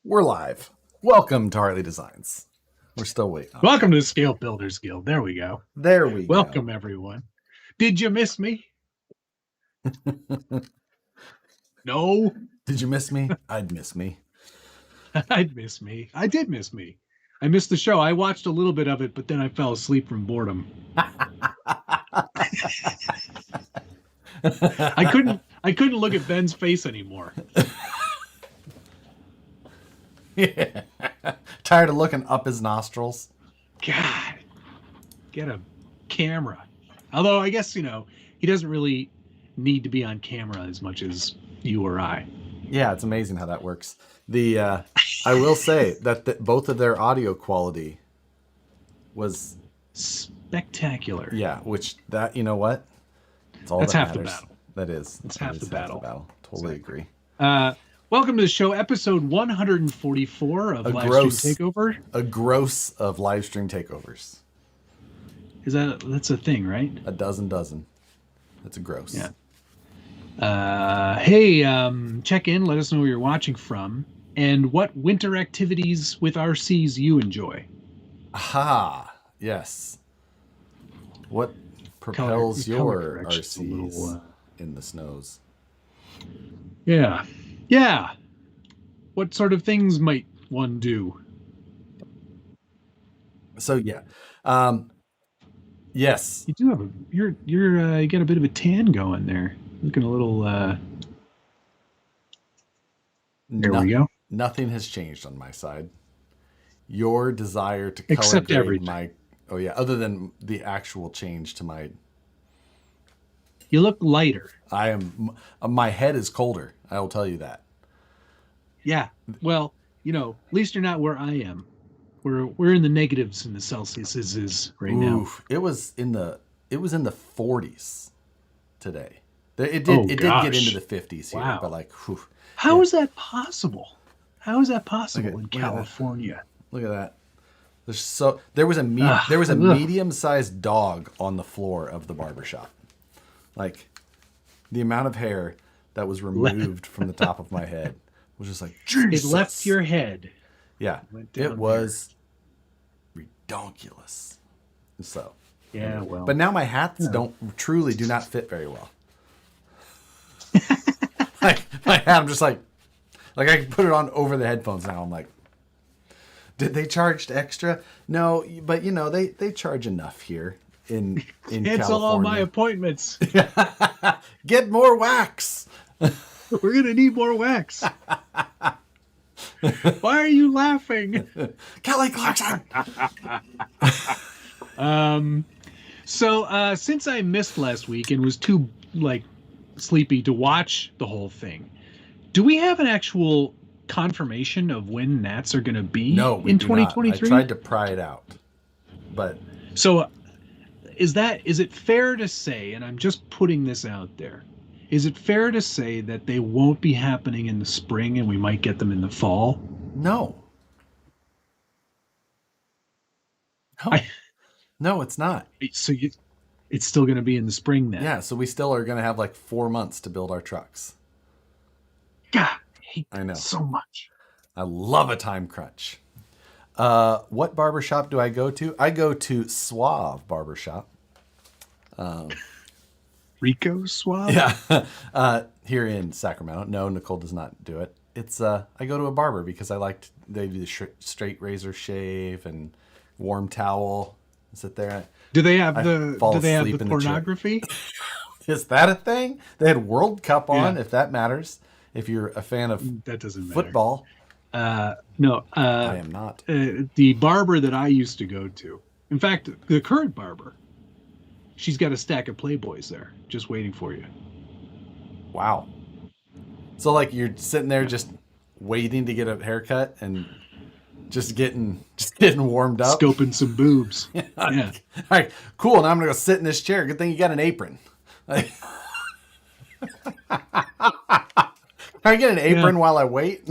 We're live. Welcome to Harley Designs. We're still waiting. Welcome to the Scale Builders Guild. There we go. There we go. Welcome, everyone. Did you miss me? No. Did you miss me? I'd miss me. I'd miss me. I did miss me. I missed the show. I watched a little bit of it, but then I fell asleep from boredom. I couldn't look at Ben's face anymore. Yeah. Tired of looking up his nostrils. God, get a camera. Although I guess, he doesn't really need to be on camera as much as you or I. Yeah, it's amazing how that works. I will say that both of their audio quality was spectacular. Yeah, which you know what? It's all That's that half matters. the battle. That is. It's half the battle. Totally agree. Welcome to the show, episode 144 of Livestream Takeover. A gross of Livestream Takeovers. That's a thing, right? A dozen. That's a gross. Yeah. Hey, check in. Let us know where you're watching from and what winter activities with RCs you enjoy. Aha, yes. What propels your RCs in the snows? Yeah. What sort of things might one do? So yeah. Yes. You do have you got a bit of a tan going there. Looking a little There we go. Nothing has changed on my side. Your desire to color grade everything. Other than the actual change to my. You look lighter. I am. My head is colder. I will tell you that. Yeah. Well, at least you're not where I am. We're in the negatives in the Celsiuses right now. It was in the 40s today. It did get into the 50s here, wow. But How is that possible? How is that possible in California? Look at that. There was a medium-sized dog on the floor of the barbershop. Like the amount of hair that was removed from the top of my head was just like, Jesus. It left your head. Yeah, it was redonkulous. So yeah, well, but now my hats do not fit very well. Like my hat, I'm just like I can put it on over the headphones now. I'm like, did they charge extra? No, but they charge enough here in Cancel California. all my appointments. Get more wax. We're gonna need more wax. Why are you laughing? Kelly Clarkson. So since I missed last week and was too sleepy to watch the whole thing, do we have an actual confirmation of when Nats are going to be in 2023? I tried to pry it out, but so is it fair to say, and I'm just putting this out there, is it fair to say that they won't be happening in the spring and we might get them in the fall? No. No, it's not. So it's still going to be in the spring then? Yeah, so we still are going to have 4 months to build our trucks. God, I hate that so much. I love a time crunch. What barbershop do I go to? I go to Suave Barbershop. Rico Suave? Yeah. Here in Sacramento. No, Nicole does not do it. It's I go to a barber because they do the straight razor shave and warm towel. Sit there. Do they have the pornography? Is that a thing? They had World Cup on, if that matters. If you're a fan of that doesn't football. No. I am not. The barber that I used to go to. In fact, the current barber, she's got a stack of Playboys there just waiting for you. Wow. So you're sitting there just waiting to get a haircut and just getting warmed up, scoping some boobs. Yeah. All right, cool. Now I'm gonna go sit in this chair. Good thing you got an apron. Can I get an apron while I wait?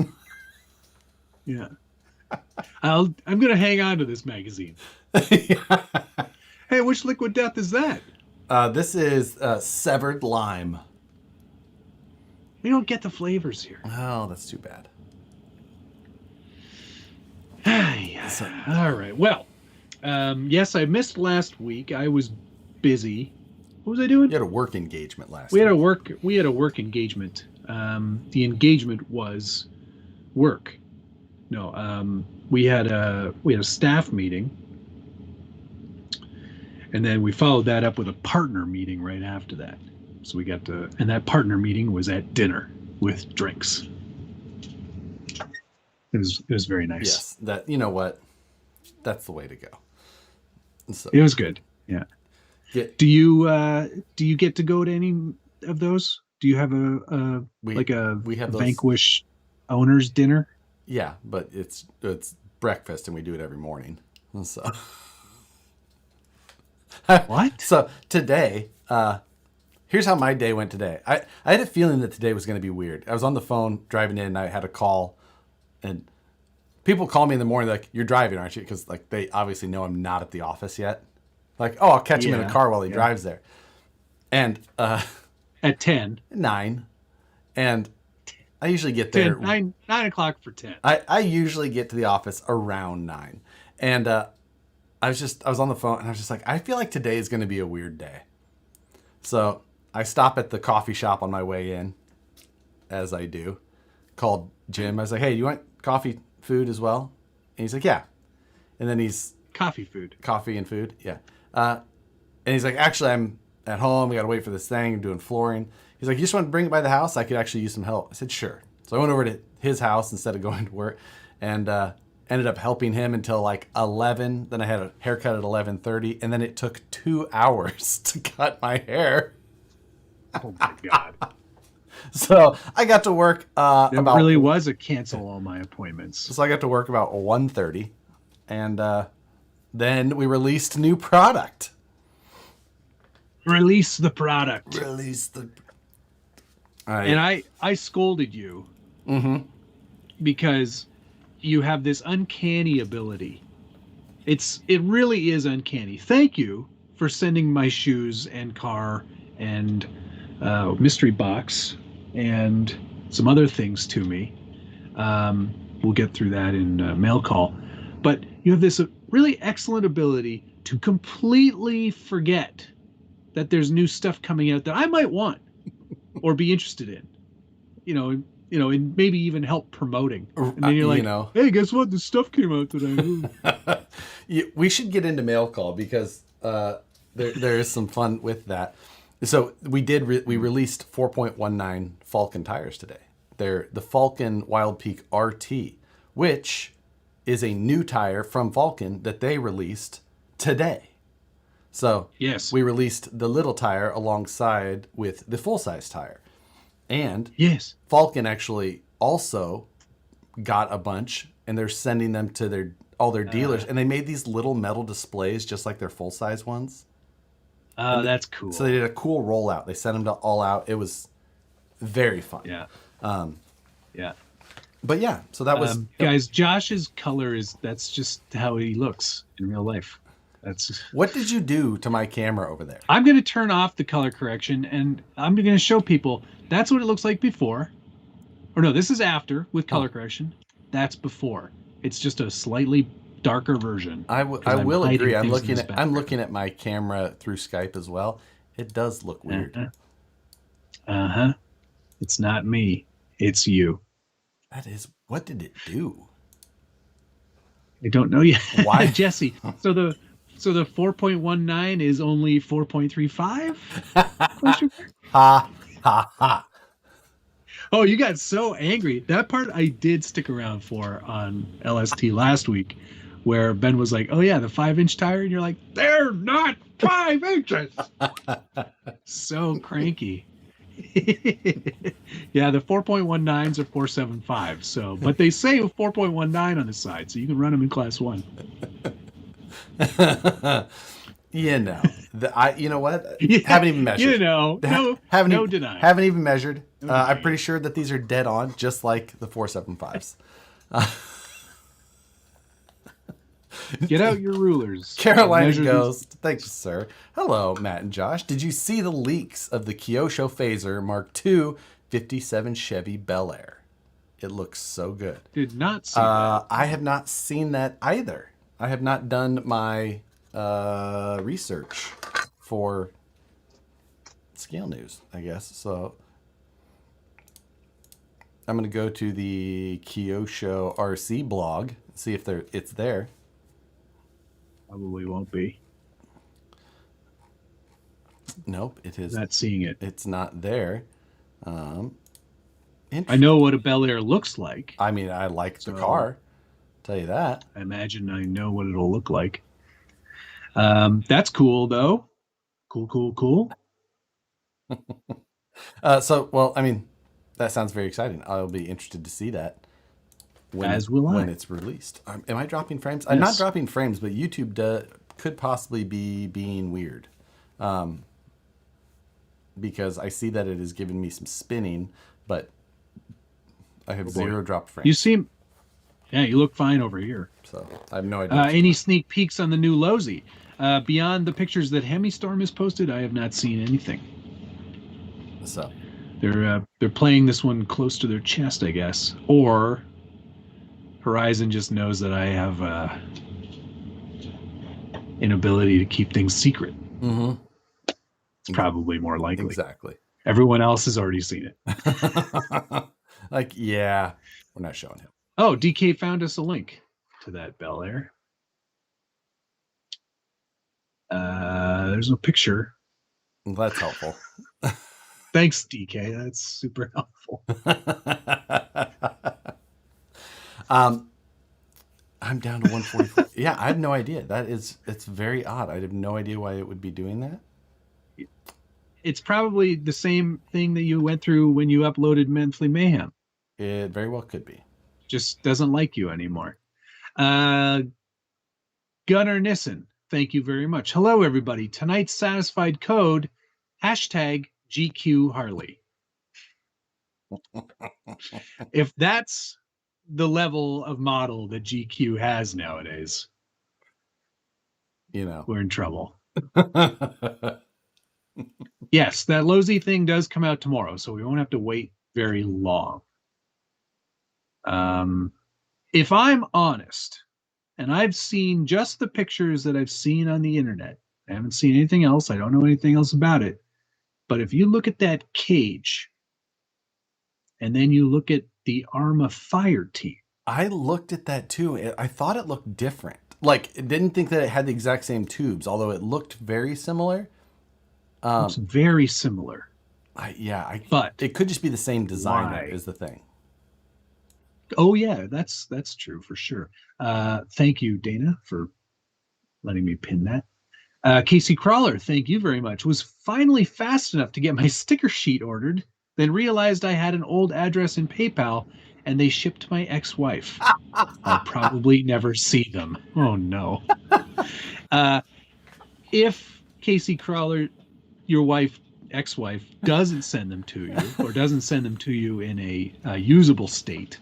Yeah. I'm gonna hang on to this magazine. Hey, which Liquid Death is that? This is Severed Lime. We don't get the flavors here. Oh, that's too bad. All right. Well, yes, I missed last week. I was busy. What was I doing? You had a work engagement last week. week. We had a work engagement. The engagement was work. No, we had a staff meeting, and then we followed that up with a partner meeting right after that. So and that partner meeting was at dinner with drinks. It was very nice. Yes, that, you know what, that's the way to go. So, it was good. Yeah. Do you get to go to any of those? Do you have we have Vanquish owners dinner? Yeah, but it's breakfast and we do it every morning. So what? So today, here's how my day went today. I had a feeling that today was going to be weird. I was on the phone driving in and I had a call, and people call me in the morning like, "You're driving, aren't you?" Because like they obviously know I'm not at the office yet. Like, "Oh, I'll catch him in a car while he drives there." And at 9, and I usually get there 9 o'clock for 10. I usually get to the office around 9, and I was on the phone and I was just like, I feel like today is going to be a weird day. So I stop at the coffee shop on my way in, as I do. Called Jim. I was like, "Hey, you want coffee food as well?" And he's like, "Yeah." And then coffee and food, yeah. And he's like, "Actually, I'm at home. We got to wait for this thing. I'm doing flooring." He's like, "You just want to bring it by the house? I could actually use some help." I said, "Sure." So I went over to his house instead of going to work, and ended up helping him until like 11. Then I had a haircut at 11:30, and then it took 2 hours to cut my hair. Oh my God. So I got to work it really was a cancel all my appointments. So I got to work about 1:30, and then we released new product. Release the product. And I scolded you because you have this uncanny ability. It really is uncanny. Thank you for sending my shoes and car and mystery box and some other things to me. We'll get through that in mail call. But you have this really excellent ability to completely forget that there's new stuff coming out that I might want or be interested in. And maybe even help promoting. And then you're like, "Hey, guess what? This stuff came out today." We should get into mail call because there is some fun with that. So we released 4.19 Falcon tires today. They're the Falcon Wild Peak RT, which is a new tire from Falcon that they released today. So yes, we released the little tire alongside with the full-size tire. And yes, Falcon actually also got a bunch, and they're sending them to all their dealers. And they made these little metal displays just like their full-size ones. Oh, that's cool. So they did a cool rollout. They sent them to all out. It was very fun. Yeah. Yeah. But yeah, so that was... guys, Josh's color that's just how he looks in real life. What did you do to my camera over there? I'm going to turn off the color correction, and I'm going to show people that's what it looks like before. Or no, this is after with color correction. That's before. It's just a slightly darker version. I will agree. I'm looking at my camera through Skype as well. It does look weird. It's not me. It's you. That is. What did it do? I don't know yet. Why, Jesse? So the 4.19 is only 4.35? Ha ha ha. Oh, you got so angry. That part I did stick around for on LST last week, where Ben was like, "Oh yeah, the 5-inch tire," and you're like, "They're not 5 inches." So cranky. Yeah, the 4.19s are 4.75. So, but they say 4.19 on the side, so you can run them in class 1. You know what? Haven't even measured. No denying. Haven't even measured. I'm pretty sure that these are dead on, just like the 4.75s. Get out your rulers. Carolina Ghost. Thanks, sir. Hello, Matt and Josh. Did you see the leaks of the Kyosho Phaser Mark II 57 Chevy Bel Air? It looks so good. Did not see that. I have not seen that either. I have not done my research for scale news, I guess. So I'm going to go to the Kyosho RC blog, see if it's there. Probably won't be. Nope, it is. Not seeing it. It's not there. I know what a Bel Air looks like. I mean, I like the car. Tell you that. I imagine I know what it'll look like. That's cool, though. Cool. Well, I mean, that sounds very exciting. I'll be interested to see that when it's released. Am I dropping frames? Yes. I'm not dropping frames, but YouTube could possibly be being weird. Because I see that it is giving me some spinning, but I have 0 drop frames. You look fine over here. So I have no idea. Any sneak peeks on the new Lozi? Beyond the pictures that Hemistorm has posted, I have not seen anything. So they're playing this one close to their chest, I guess, or Horizon just knows that I have an ability to keep things secret. Mm-hmm. It's probably more likely. Exactly. Everyone else has already seen it. We're not showing him. Oh, DK found us a link to that Bel Air. There's no picture. That's helpful. Thanks, DK. That's super helpful. I'm down to 144. Yeah, I have no idea. It's very odd. I have no idea why it would be doing that. It's probably the same thing that you went through when you uploaded Monthly Mayhem. It very well could be. Just doesn't like you anymore. Gunnar Nissen, thank you very much. Hello, everybody. Tonight's satisfied code, #GQ Harley. If that's the level of model that GQ has nowadays, we're in trouble. Yes, that Lozi thing does come out tomorrow, so we won't have to wait very long. If I'm honest, and I've seen just the pictures that I've seen on the internet, I haven't seen anything else. I don't know anything else about it. But if you look at that cage, and then you look at the Arma Fire Team. I looked at that too. I thought it looked different. Like, I didn't think that it had the exact same tubes, although it looked very similar. It's very similar. But it could just be the same designer is the thing. Oh yeah, that's true for sure. Thank you, Dana, for letting me pin that. Casey Crawler, thank you very much. Was finally fast enough to get my sticker sheet ordered, then realized I had an old address in PayPal, and they shipped my ex-wife. I'll probably never see them. Oh no. If Casey Crawler, your ex-wife, doesn't send them to you, or doesn't send them to you in a usable state,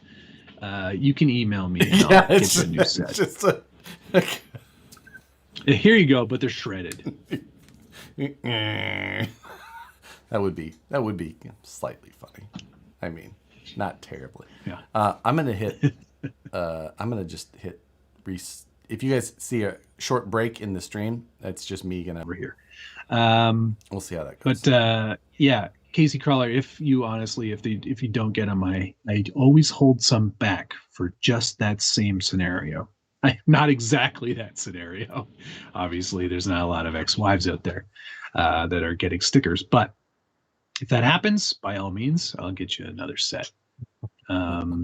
you can email me and I'll get you a new set. Here you go, but they're shredded. That would be slightly funny. I mean, not terribly. Yeah. I'm gonna just hit if you guys see a short break in the stream, that's just me gonna over here. We'll see how that goes. But yeah, Casey Crawler, if you don't get them, I always hold some back for just that same scenario. Not exactly that scenario. Obviously, there's not a lot of ex-wives out there that are getting stickers. But if that happens, by all means, I'll get you another set.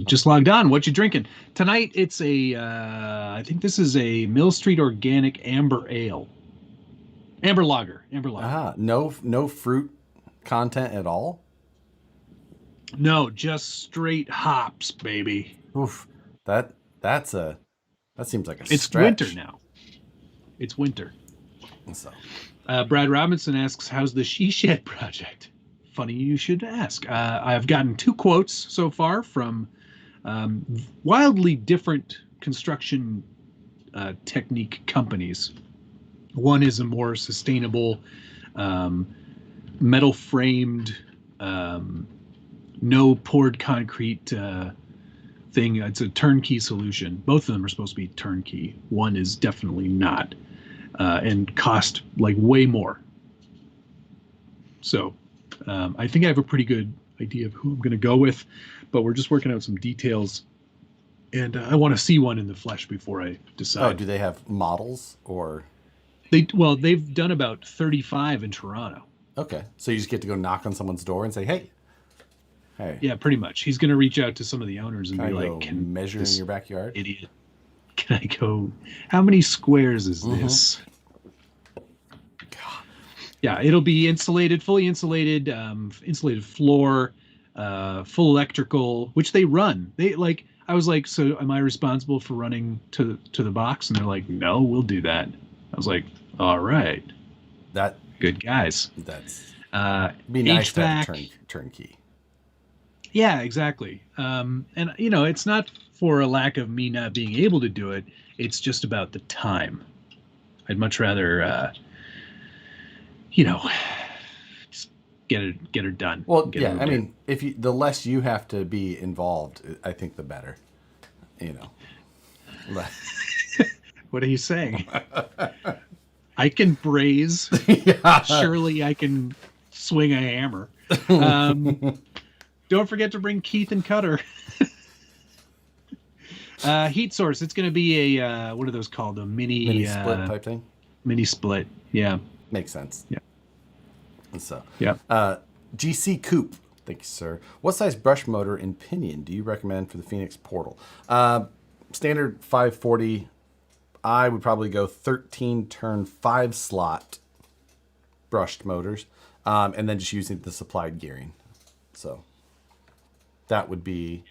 Just logged on. What you drinking? Tonight, it's I think this is a Mill Street Organic Amber Ale. Amber Lager. No fruit content at all? No, just straight hops, baby. Oof. That seems like a It's stretch. winter now. It's winter. So, Brad Robinson asks, how's the She Shed project? Funny you should ask. I've gotten 2 quotes so far from wildly different construction technique companies. One is a more sustainable, metal framed, no poured concrete thing. It's a turnkey solution. Both of them are supposed to be turnkey. One is definitely not, and cost like way more. So I think I have a pretty good idea of who I'm going to go with, but we're just working out some details. And I want to see one in the flesh before I decide. Oh, do they have models or? They've done about 35 in Toronto. Okay, so you just get to go knock on someone's door and say, "Hey." Yeah, pretty much. He's going to reach out to some of the owners and Can be I like, go measure in your backyard? Idiot. Can I go? How many squares is this? God. Yeah, it'll be insulated, fully insulated, insulated floor, full electrical, which they run. I was like, so am I responsible for running to the box? And they're like, no, we'll do that. I was like, all right. Good guys. That's be nice to have a turnkey. Yeah, exactly. And it's not for a lack of me not being able to do it. It's just about the time. I'd much rather, just get her done. Well, yeah. I mean, the less you have to be involved, I think the better. What are you saying? I can braise. Yeah. Surely I can swing a hammer. Don't forget to bring Keith and Cutter. Heat source. It's going to be a what are those called? A mini split type thing. Mini split. Yeah. Makes sense. Yeah. And so. Yeah. GC Coupe. Thank you, sir. What size brush motor and pinion do you recommend for the Phoenix Portal? Standard 540. I would probably go 13 turn 5 slot brushed motors, and then just using the supplied gearing. So that would be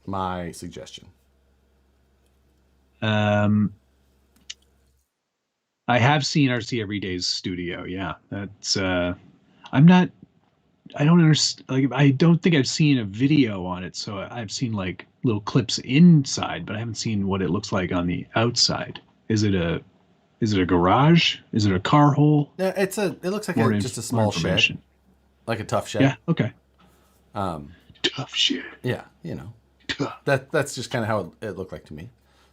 my suggestion. I have seen RC Everyday's studio. Yeah, that's. I don't understand. Like, I don't think I've seen a video on it. So I've seen like little clips inside, but I haven't seen what it looks like on the outside. Is it a garage? Is it a car hole? Yeah, it looks like just a small shed, like a tough shed. Yeah. Okay. Tough shed. Yeah, tough. That's just kind of how it looked like to me.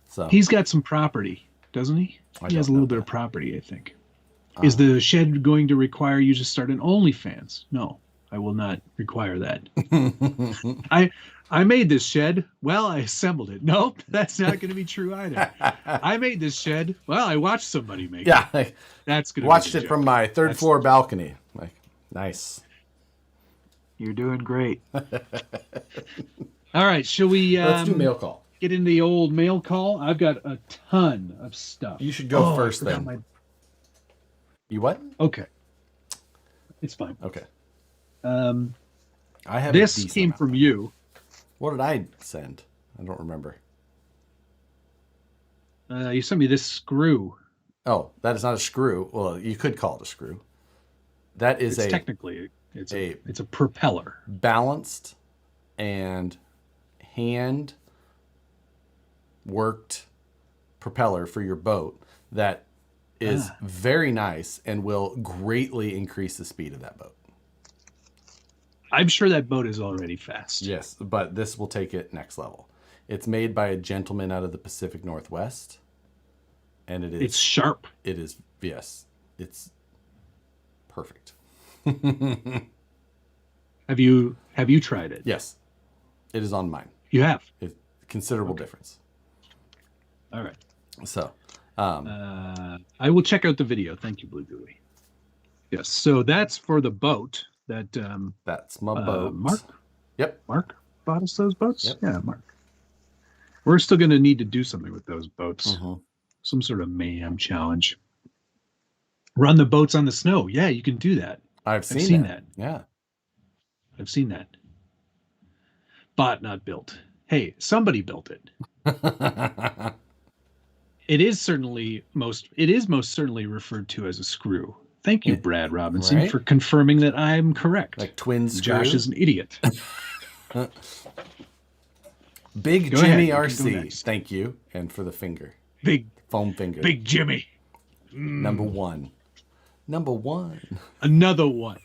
So he's got some property, doesn't he? He has a little bit of property, I think. Is the shed going to require you to start an OnlyFans? No, I will not require that. I made this shed. Well, I assembled it. Nope, that's not going to be true either. I made this shed. Well, I watched somebody make it. Yeah, that's going to watched it from my third floor balcony. Like, nice. You're doing great. All right, shall we? Let's do mail call. Get into the old mail call. I've got a ton of stuff. You should go first then. You what? Okay. It's fine. Okay. I have this came from you. What did I send? I don't remember. You sent me this screw. Oh, that is not a screw. Well, you could call it a screw. That is technically it's a propeller. Balanced and hand worked propeller for your boat that is very nice and will greatly increase the speed of that boat. I'm sure that boat is already fast. Yes, but this will take it next level. It's made by a gentleman out of the Pacific Northwest, and it's sharp. It is, yes, it's perfect. Have you tried it? Yes, it is on mine. You have? It's considerable difference. All right. So, I will check out the video. Thank you, Blue Gooey. Yes. So that's for the boat. That's my boat. Mark. Yep. Mark bought us those boats. Yep. Yeah, Mark. We're still going to need to do something with those boats. Mm-hmm. Some sort of mayhem challenge. Run the boats on the snow. Yeah, you can do that. I've seen that. Yeah. I've seen that. Bought, not built. Hey, somebody built it. It is most certainly referred to as a screw. Thank you, Brad Robinson, for confirming that I'm correct. Like twin screw. Josh is an idiot. Big Jimmy RC. Thank you. And for the finger. Big foam finger. Big Jimmy. Number one. Another one. Another one.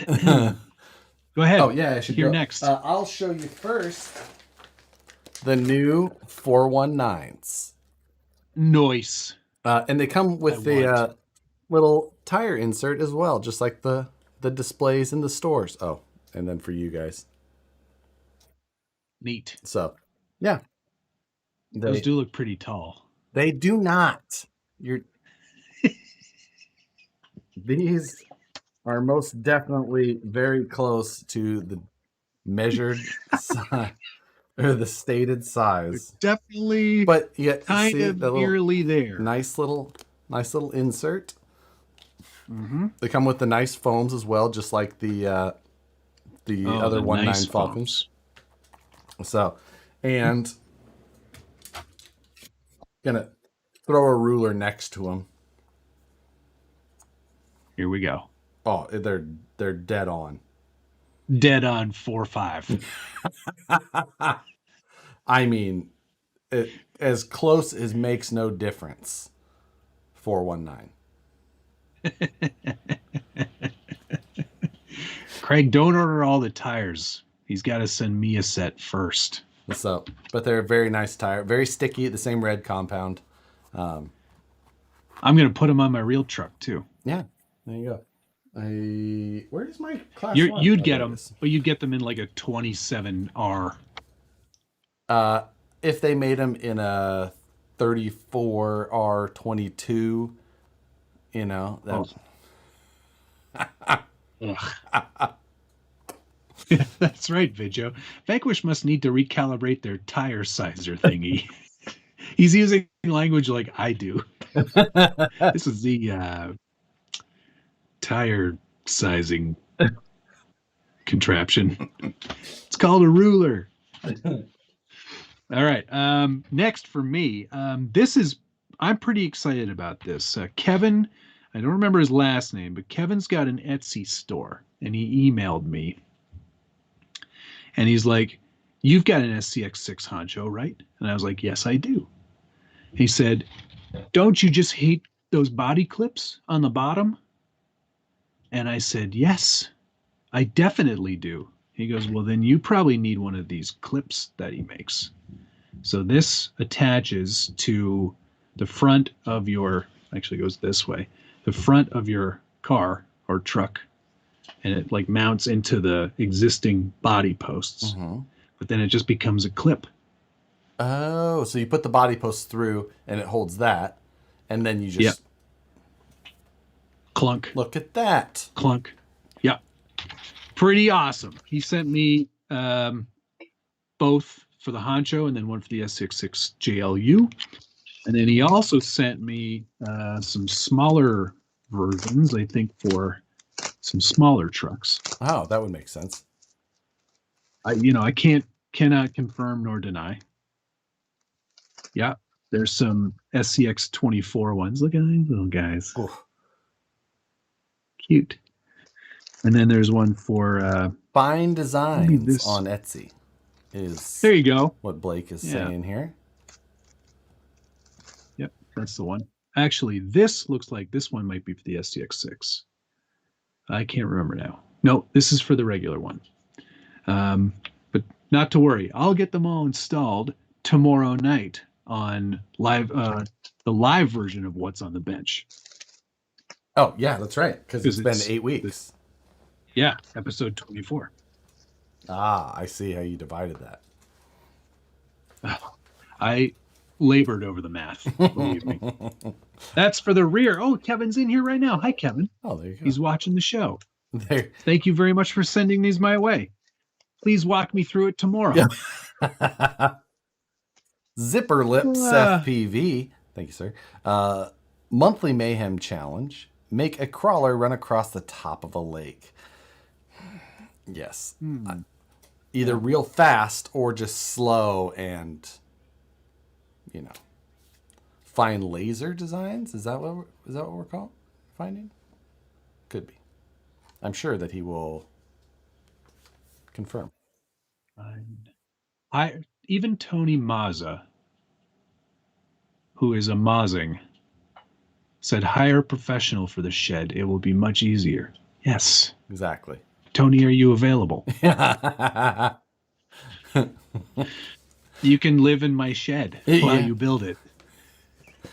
Go ahead. Oh yeah, I should You're go. next. I'll show you first the new 419s. Noise. And they come I with the want. little tire insert as well, just like the displays in the stores. Oh, and then for you guys. Neat. So, yeah, Those they do look pretty tall. they do not. You're these are most definitely very close to the measured size or the stated They're size. definitely But yeah, kind see of the little nearly there. nice little insert. Mm-hmm. They come with the nice foams as well, just like the other the 1.9 nice Falcons. foams. So, and gonna throw a ruler next to them. Here we go. Oh, they're dead on. Dead on 4.5. I mean, as close as makes no difference. 419. Craig, don't order all the tires. He's got to send me a set first. So, but they're a very nice tire, very sticky. The same red compound. I'm gonna put them on my real truck too. Yeah, there you go. Where's my class? You'd get them, but you'd get them in like a 27R. If they made them in a 34R22, you know that. Ugh. That's right, Vidjo. Vanquish must need to recalibrate their tire sizer thingy. He's using language like I do. This is the tire sizing contraption. It's called a ruler. All right. Next for me, I'm pretty excited about this. Kevin, I don't remember his last name, but Kevin's got an Etsy store, and he emailed me. And he's like, "You've got an SCX6 Honcho, right?" And I was like, "Yes, I do." He said, "Don't you just hate those body clips on the bottom?" And I said, "Yes, I definitely do." He goes, "Well, then you probably need one of these clips that he makes." So this attaches to the front of your, actually goes this way, the front of your car or truck, and it like mounts into the existing body posts. Mm-hmm. But then it just becomes a clip. Oh, so you put the body post through and it holds that, and then you just clunk. Look at that. Clunk. Yeah. Pretty awesome. He sent me both for the Honcho and then one for the S66 JLU. And then he also sent me some smaller versions, I think, for some smaller trucks. Oh, that would make sense. I cannot confirm nor deny. Yeah, there's some SCX 24 ones. Look at these little guys. Ooh. Cute. And then there's one for Fine Designs on Etsy. There you go. What Blake is saying here. Yep, that's the one. Actually, this looks like this one might be for the SCX6. I can't remember now. No, this is for the regular one. But not to worry. I'll get them all installed tomorrow night on the live version of What's on the Bench. Oh, yeah, that's right. Because it's been 8 weeks. Yeah, episode 24. Ah, I see how you divided that. I labored over the math, believe me. That's for the rear. Oh, Kevin's in here right now. Hi, Kevin. Oh, there you go. He's watching the show. There. Thank you very much for sending these my way. Please walk me through it tomorrow. Yeah. Zipper Lips FPV. Thank you, sir. Monthly Mayhem Challenge. Make a crawler run across the top of a lake. Yes. Either real fast or just slow and, find laser designs. Is that what we're finding? Could be. I'm sure that he will confirm. Even Tony Mazza, who is a Mazing, said hire a professional for the shed. It will be much easier. Yes. Exactly. Tony, are you available? You can live in my shed while you build it.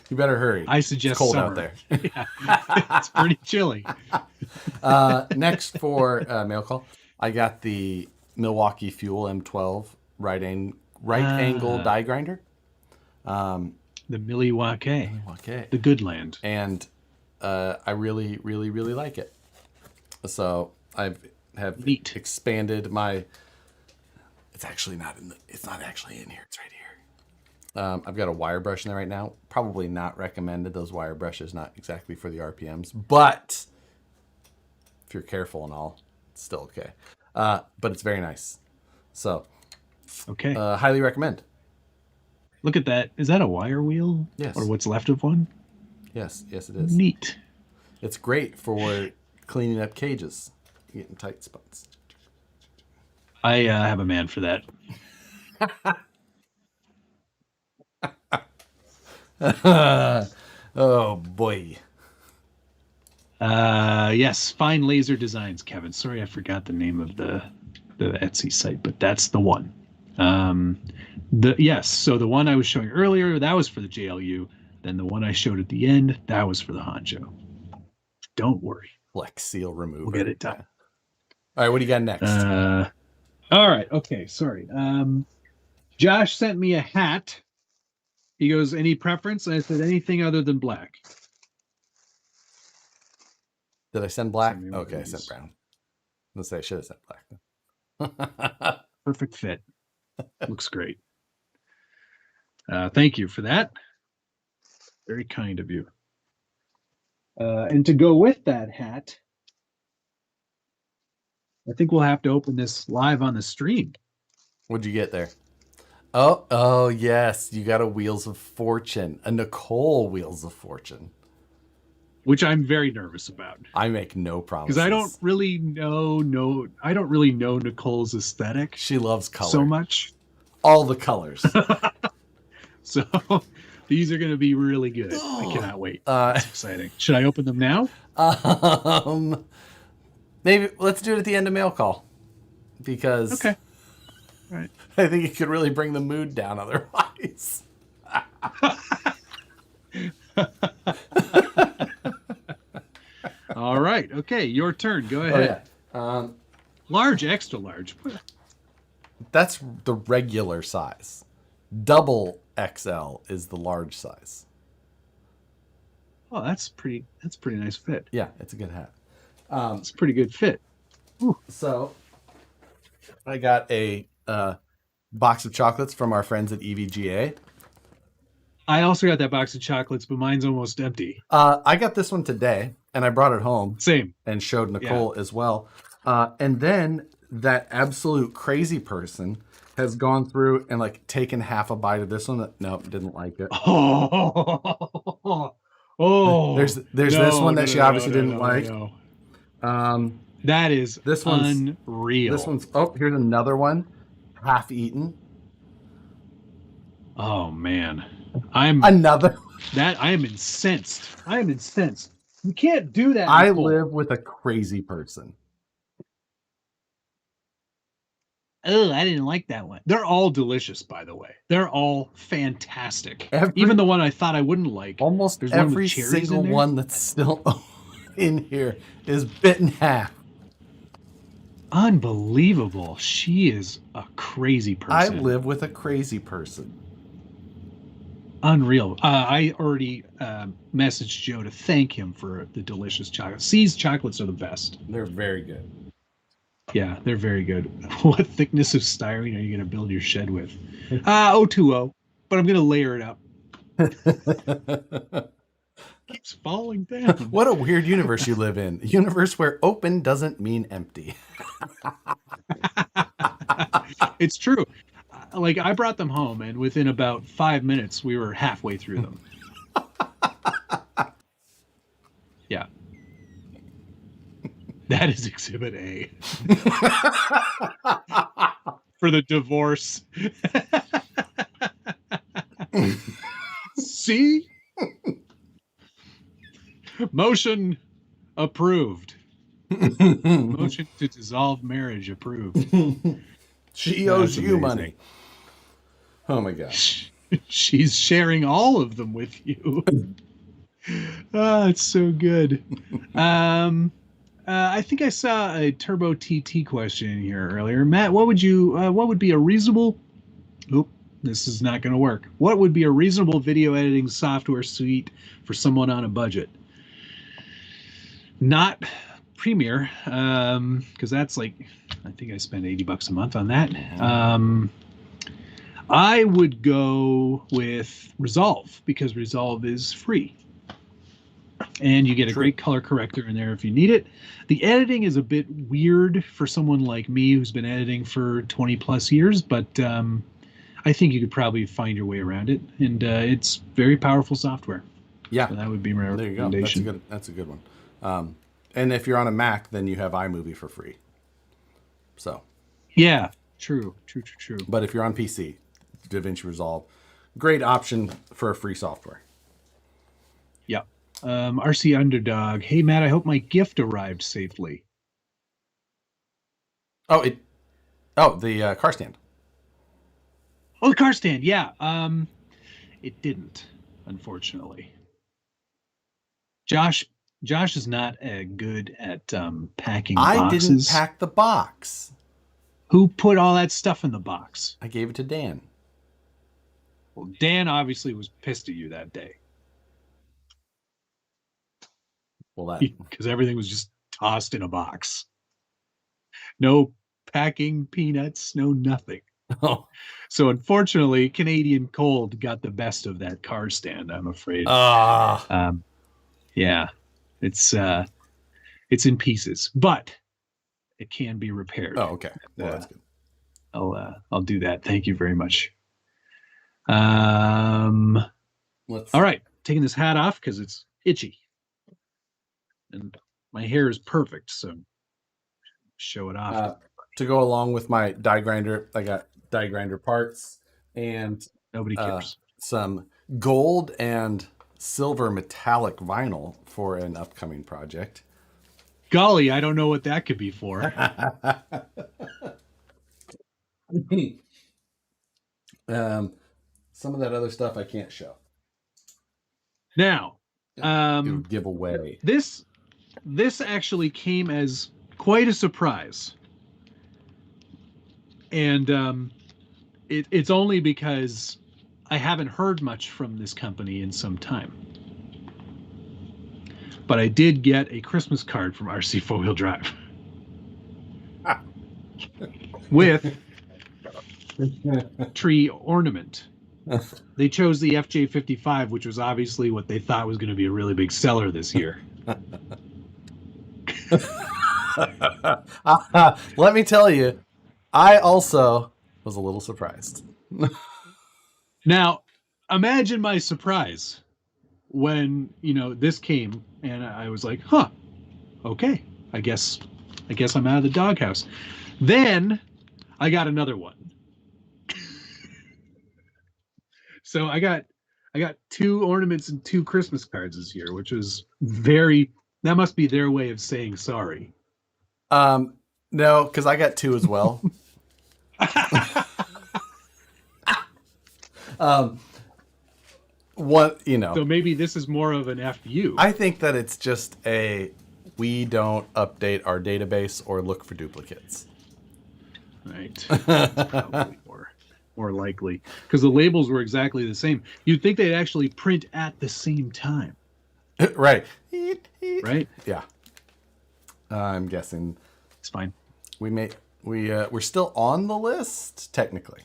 You better hurry. I suggest it's cold summer. out there. Yeah, it's pretty chilly. Next for mail call, I got the Milwaukee Fuel M12 right angle die grinder. The Milwaukee, the good land, and I really, really, really like it. So have expanded my. It's actually not in the. It's not actually in here. It's right here. I've got a wire brush in there right now. Probably not recommended. Those wire brushes not exactly for the RPMs, but if you're careful and all, it's still okay. But it's very nice. So, okay, highly recommend. Look at that. Is that a wire wheel? Yes. Or what's left of one? Yes, it is. Neat. It's great for cleaning up cages, getting tight spots. I have a man for that. Oh boy. Yes, fine laser designs, Kevin. Sorry, I forgot the name of the Etsy site, but that's the one. So the one I was showing earlier, that was for the JLU. Then the one I showed at the end, that was for the Honcho. Don't worry. Flex seal remover. We'll get it done. All right, what do you got next? All right. Okay. Sorry. Josh sent me a hat. He goes, any preference? And I said, anything other than black. Did I send black? Okay, I sent brown. Let's say I should have sent black. Perfect fit. Looks great. Thank you for that. Very kind of you. And to go with that hat, I think we'll have to open this live on the stream. What'd you get there? Oh yes, you got a Wheels of Fortune, a Nicole Wheels of Fortune, which I'm very nervous about. I make no promises because I don't really know Nicole's aesthetic. She loves color so much, all the colors. So these are going to be really good. I cannot wait. It's exciting. Should I open them now? Maybe let's do it at the end of mail call, because okay. All right. I think it could really bring the mood down otherwise. All right. Okay, your turn. Go ahead. Oh, yeah. Large, extra large. That's the regular size. Double XL is the large size. Oh, that's pretty nice fit. Yeah, it's a good hat. It's a pretty good fit. Ooh. So I got a box of chocolates from our friends at EVGA. I also got that box of chocolates, but mine's almost empty. I got this one today, and I brought it home. Same. And showed Nicole as well. And then that absolute crazy person has gone through and like taken half a bite of this one. Nope, didn't like it. There's this one that she obviously didn't like. No. That is this one's unreal. This one's here's another one, half eaten. Oh man, I am incensed. I am incensed. You can't do that. I live with a crazy person. Oh, I didn't like that one. They're all delicious, by the way. They're all fantastic. Even the one I thought I wouldn't like. Almost every single one that's still in here is bit in half. Unbelievable. She is a crazy person. I live with a crazy person. Unreal. I already messaged Joe to thank him for the delicious chocolate. C's chocolates are the best. They're very good. Yeah, they're very good. What thickness of styrene are you going to build your shed with? 020, but I'm going to layer it up. Keeps falling down. What a weird universe you live in. A universe where open doesn't mean empty. It's true. Like, I brought them home, and within about 5 minutes, we were halfway through them. Yeah. That is Exhibit A. For the divorce. See? Motion approved. Motion to dissolve marriage approved. She owes That's you amazing. money. Oh my gosh. She's sharing all of them with you. Oh, it's so good. I think I saw a Turbo TT question in here earlier. Matt, what would be a reasonable? Oop, this is not going to work. What would be a reasonable video editing software suite for someone on a budget? Not Premiere, because that's like, I think I spend $80 a month on that. I would go with Resolve because Resolve is free. And you get a great color corrector in there if you need it. The editing is a bit weird for someone like me who's been editing for 20 plus years, but I think you could probably find your way around it. And it's very powerful software. Yeah. So that would be my recommendation. There you go. That's a good one. And if you're on a Mac, then you have iMovie for free. So. Yeah. True. But if you're on PC, DaVinci Resolve, great option for a free software. Yeah. RC Underdog. Hey, Matt, I hope my gift arrived safely. The car stand. Oh, the car stand. Yeah. It didn't, unfortunately. Josh is not good at packing boxes. I didn't pack the box. Who put all that stuff in the box? I gave it to Dan. Well, Dan obviously was pissed at you that day. Well, because everything was just tossed in a box. No packing peanuts, no nothing. Oh. So unfortunately, Canadian Cold got the best of that car stand, I'm afraid. Yeah, it's in pieces, but it can be repaired. Oh, okay. Well, that's good. I'll do that. Thank you very much. All right, taking this hat off because it's itchy. And my hair is perfect, so show it off. To go along with my die grinder, I got die grinder parts and nobody cares. Some gold and silver metallic vinyl for an upcoming project. Golly, I don't know what that could be for. Some of that other stuff I can't show. Now, it'll give away. This actually came as quite a surprise. And it's only because I haven't heard much from this company in some time. But I did get a Christmas card from RC 4-Wheel Drive. With tree ornament. They chose the FJ55, which was obviously what they thought was going to be a really big seller this year. Let me tell you, I also was a little surprised. Now, imagine my surprise when, this came and I was like, huh, okay, I guess I'm out of the doghouse. Then I got another one. So I got 2 ornaments and 2 Christmas cards this year, which was that must be their way of saying sorry. No, because I got 2 as well. So maybe this is more of an FU. I think that it's just we don't update our database or look for duplicates. Right. That's probably more likely, because the labels were exactly the same. You'd think they'd actually print at the same time. Right. Right? Yeah. I'm guessing it's fine. We're still on the list technically.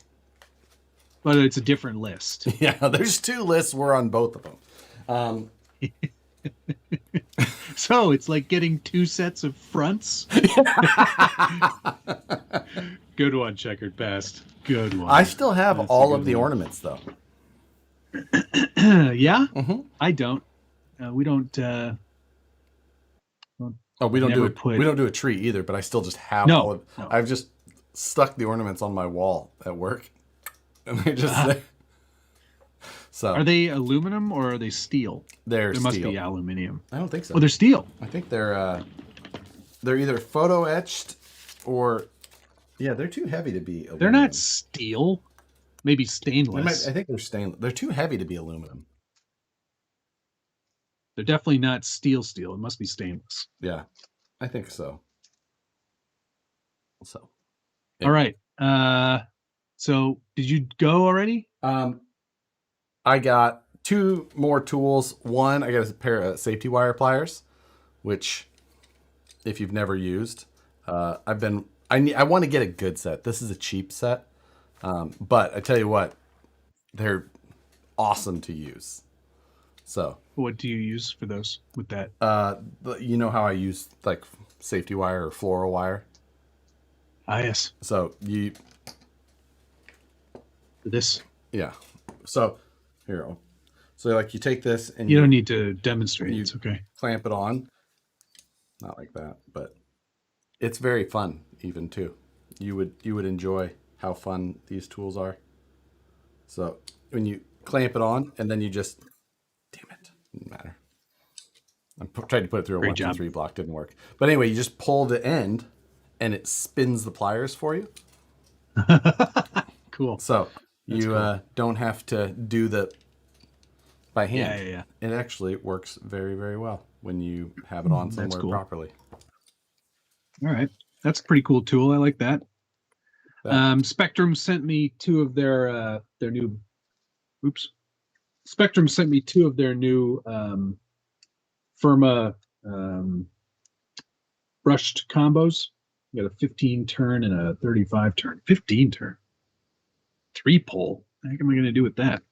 But it's a different list. Yeah, there's 2 lists. We're on both of them. So it's like getting 2 sets of fronts. Good one, Checkered Past. Good one. I still have all of the ornaments though. Yeah? Mm-hmm. I don't. We don't. We don't do a tree either. But I still just have all of. No. I've just stuck the ornaments on my wall at work, and they just. So are they aluminum or are they steel? They're steel. Must be aluminium. I don't think so. Oh, they're steel. I think they're. they're either photo etched or they're too heavy to be aluminum. They're not steel. Maybe stainless. I think they're stainless. They're too heavy to be aluminum. They're definitely not steel. It must be stainless. Yeah, I think so. So, all right. So did you go already? I got 2 more tools. One, I got a pair of safety wire pliers, which, if you've never used, I want to get a good set. This is a cheap set, but I tell you what, they're awesome to use. So, what do you use for those with that? You know how I use like safety wire or floral wire? Ah, yes. So this. Yeah. So here, so like you take this and you don't need to demonstrate. It's okay. Clamp it on. Not like that, but it's very fun even too. You would enjoy how fun these tools are. So when you clamp it on and then you just, damn it, didn't matter. I tried to put it through a 1, 2, 3 block, didn't work. But anyway, you just pull the end and it spins the pliers for you. Cool. So you don't have to do the by hand. Yeah. It actually works very, very well when you have it on somewhere properly. All right. That's a pretty cool tool. I like that. Spectrum sent me 2 of their new Spectrum sent me 2 of their new Firma brushed combos. You got a 15 turn and a 35 turn. 15 turn. 3-pole. What the heck am I going to do with that?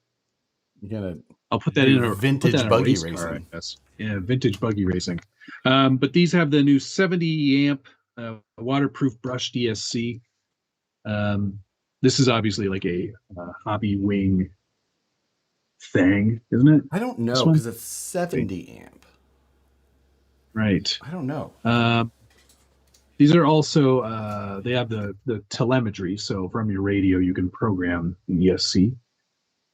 I'll put that in a vintage buggy racing. Car, I guess. Yeah, vintage buggy racing. But these have the new 70 amp waterproof brush DSC. This is obviously like a hobby wing thing, isn't it? I don't know because it's 70 amp. Right. I don't know. These are also they have the telemetry, so from your radio you can program the ESC,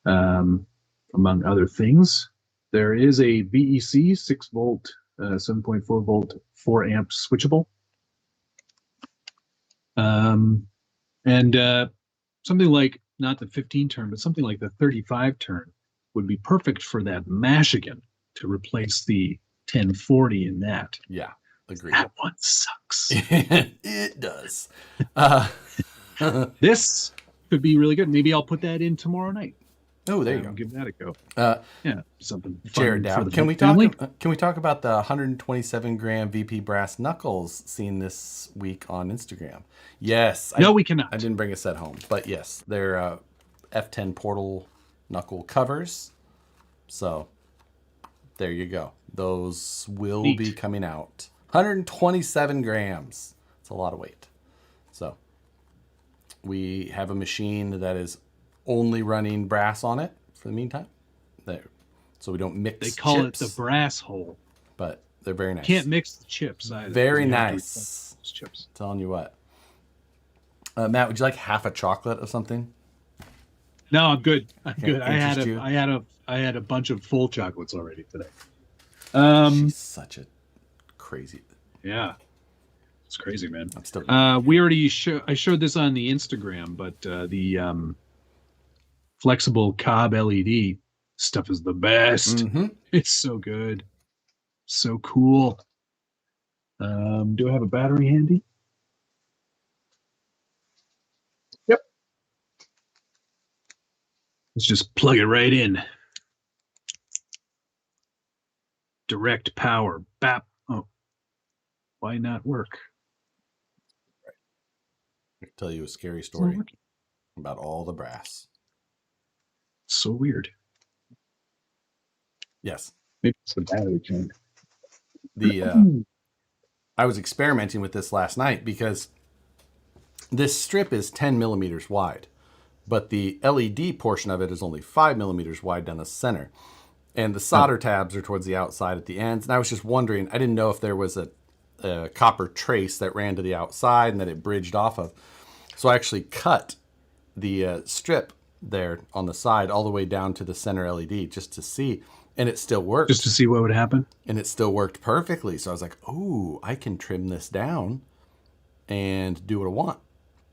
among other things. There is a VEC 6 volt, 7.4 volt, 4 amp switchable, and something like not the 15 turn, but something like the 35 turn would be perfect for that Michigan to replace the 1040 in that. Yeah. Agreed. That one sucks. It does. This could be really good. Maybe I'll put that in tomorrow night. Oh, there you go. Give that a go. Yeah, something. Jared Dow. Can we talk about the 127 gram VP brass knuckles seen this week on Instagram? Yes. No, we cannot. I didn't bring a set home, but yes, they're F10 portal knuckle covers. So there you go. Those will be coming out. 127 grams. It's a lot of weight. So we have a machine that is only running brass on it for the meantime. There. So we don't mix They call chips, it the brass hole. but they're very nice. Can't mix the chips either. Very nice. Chips. Telling you what. Matt, would you like half a chocolate or something? No, I'm good. I'm good. I had a bunch of full chocolates already today. She's such a crazy. Yeah, it's crazy, man. I'm still. We already I showed this on the Instagram, but the flexible cob LED stuff is the best. Mm-hmm. It's so good, so cool. Do I have a battery handy? Yep. Let's just plug it right in. Direct power. Bap. Oh, why not work? I'll tell you a scary story about all the brass. So weird. Yes. Maybe it's the battery chain. I was experimenting with this last night because this strip is 10 millimeters wide, but the LED portion of it is only 5 millimeters wide down the center. And the solder tabs are towards the outside at the ends. And I was just wondering, I didn't know if there was a copper trace that ran to the outside and that it bridged off of. So I actually cut the strip there on the side all the way down to the center LED just to see. And it still worked. Just to see what would happen. And it still worked perfectly. So I was like, oh, I can trim this down and do what I want.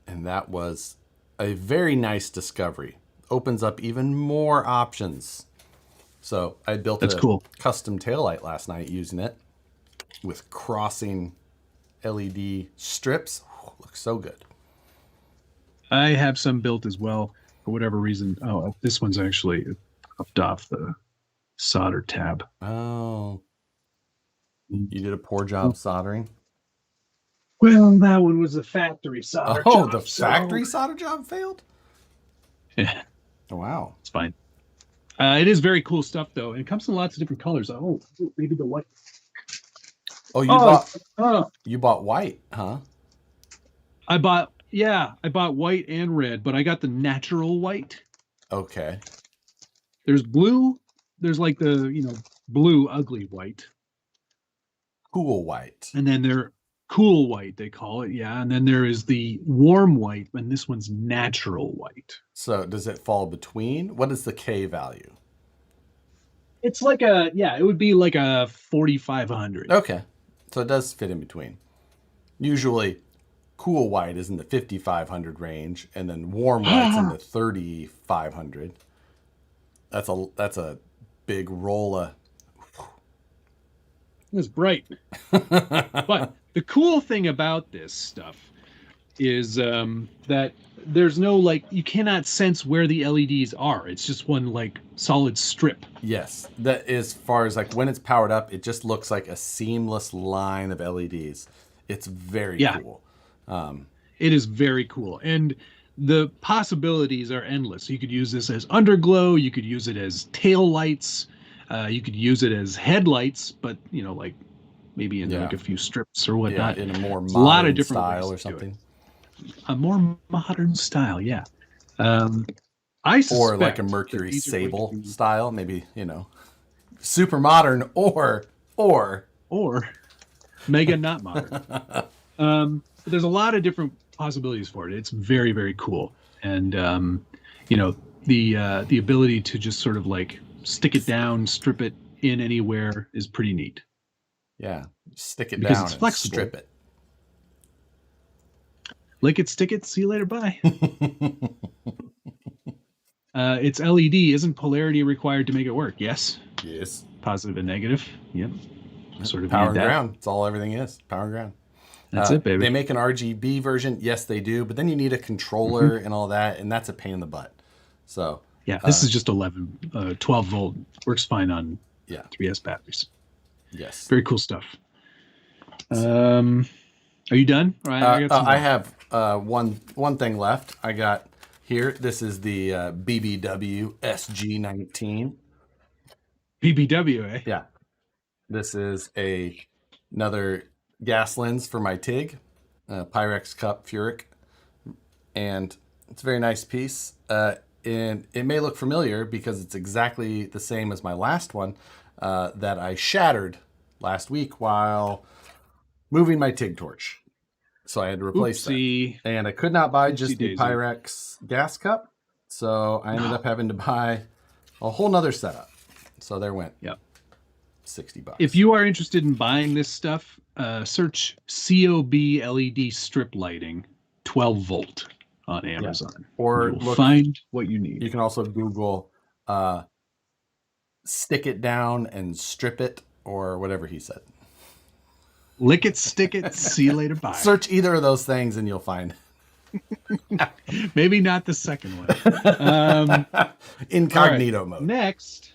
And that was a very nice discovery. Opens up even more options. So I built a custom taillight last night using it with crossing LED strips. Looks so good. I have some built as well for whatever reason. Oh, this one's actually popped off the solder tab. Oh, you did a poor job soldering. Well, that one was a factory solder job. Oh, the factory solder job failed? Yeah. Oh, wow. It's fine. It is very cool stuff, though. And it comes in lots of different colors. Oh, maybe the white. Oh, you bought white, huh? I bought white and red, but I got the natural white. Okay. There's blue. There's like the, blue ugly white. Cool white. And then they're cool white, they call it. Yeah. And then there is the warm white, and this one's natural white. So does it fall between? What is the K value? It's like it would be like a 4,500. Okay. So it does fit in between. Usually cool white is in the 5,500 range, and then warm white's in the 3,500. That's a big roll of. It's bright. But the cool thing about this stuff is that there's no you cannot sense where the LEDs are. It's just one solid strip. Yes, that as far as when it's powered up, it just looks like a seamless line of LEDs. It's very cool. It is very cool, and the possibilities are endless. You could use this as underglow. You could use it as tail lights. You could use it as headlights, but maybe in a few strips or whatnot. Yeah, in a more modern a lot of different style or something. A more modern style, yeah. I suspect or like a Mercury Sable style, maybe super modern or mega not modern. But there's a lot of different possibilities for it. It's very, very cool, and the ability to just sort of stick it down, strip it in anywhere is pretty neat. Yeah, stick it because down it's and flexible. strip it. Lick it, stick it, see you later, bye. It's LED. Isn't polarity required to make it work? Yes. Yes. Positive and negative. Yep. Sort of power and ground. That's all everything is. Power and ground. That's it, baby. They make an RGB version. Yes, they do. But then you need a controller and all that, and that's a pain in the butt. So yeah, this is just 12 volt. Works fine on 3S batteries. Yes. Very cool stuff. Are you done? I have one thing left. I got here. This is the BBW SG19. BBW, eh? Yeah. This is another gas lens for my TIG, Pyrex Cup Furic, and it's a very nice piece. And it may look familiar because it's exactly the same as my last one that I shattered last week while moving my TIG torch. So I had to replace that. And I could not buy just the Pyrex gas cup. So I ended up having to buy a whole nother setup. So there went $60. If you are interested in buying this stuff, search COB LED strip lighting 12 volt on Amazon. Or find what you need. You can also Google stick it down and strip it, or whatever he said. Lick it, stick it, see you later, bye. Search either of those things and you'll find. Maybe not the second one. Incognito mode. Next,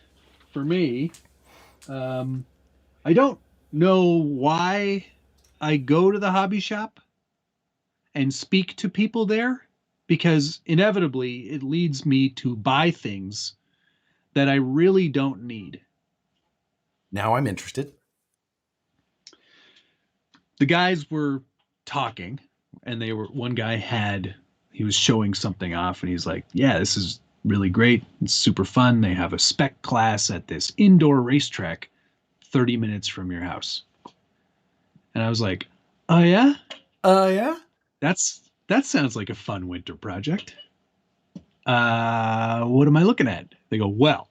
for me, I don't know why I go to the hobby shop and speak to people there, because inevitably it leads me to buy things that I really don't need. Now I'm interested. The guys were talking, and one guy he was showing something off, and he's like, yeah, this is really great. It's super fun. They have a spec class at this indoor racetrack 30 minutes from your house. And I was like, oh yeah? Yeah? That sounds like a fun winter project. What am I looking at? They go, well,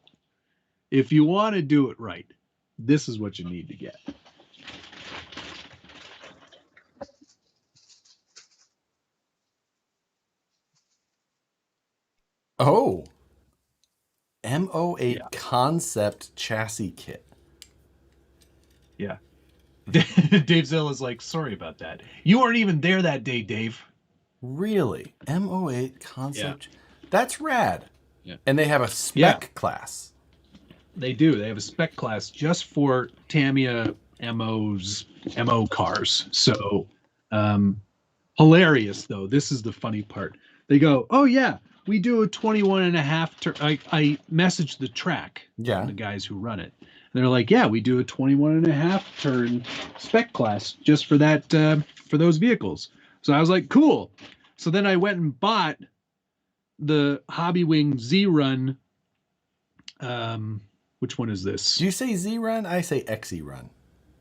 if you want to do it right, this is what you need to get. Oh, M08 Yeah. concept chassis kit. Yeah. Dave Zilla's like, sorry about that. You weren't even there that day, Dave. Really? M08 concept? That's rad. Yeah. And they have a spec class. They do. They have a spec class just for Tamiya MO cars. So hilarious, though. This is the funny part. They go, oh, yeah, we do a 21 and a half turn. I messaged the track, the guys who run it. And they're like, yeah, we do a 21 and a half turn spec class just for that, for those vehicles. So I was like, cool. So then I went and bought the Hobbywing Z-Run. Which one is this? Do you say Z-Run? I say XE-Run,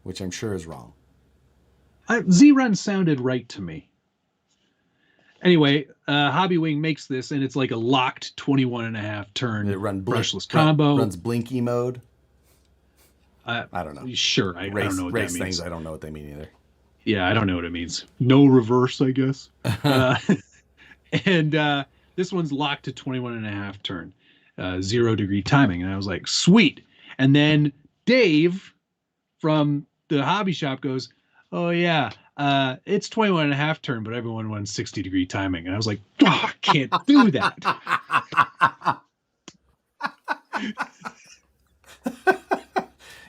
which I'm sure is wrong. Z-Run sounded right to me. Anyway, Hobbywing makes this, and it's like a locked 21 and a half turn brushless combo. Runs blinky mode. I don't know. Sure, I don't know what that means. Things, I don't know what they mean either. Yeah, I don't know what it means. No reverse, I guess. And this one's locked to 21 and a half turn, 0 degree timing. And I was like, sweet. And then Dave from the hobby shop goes, oh, yeah, it's 21 and a half turn, but everyone runs 60 degree timing. And I was like, oh, I can't do that.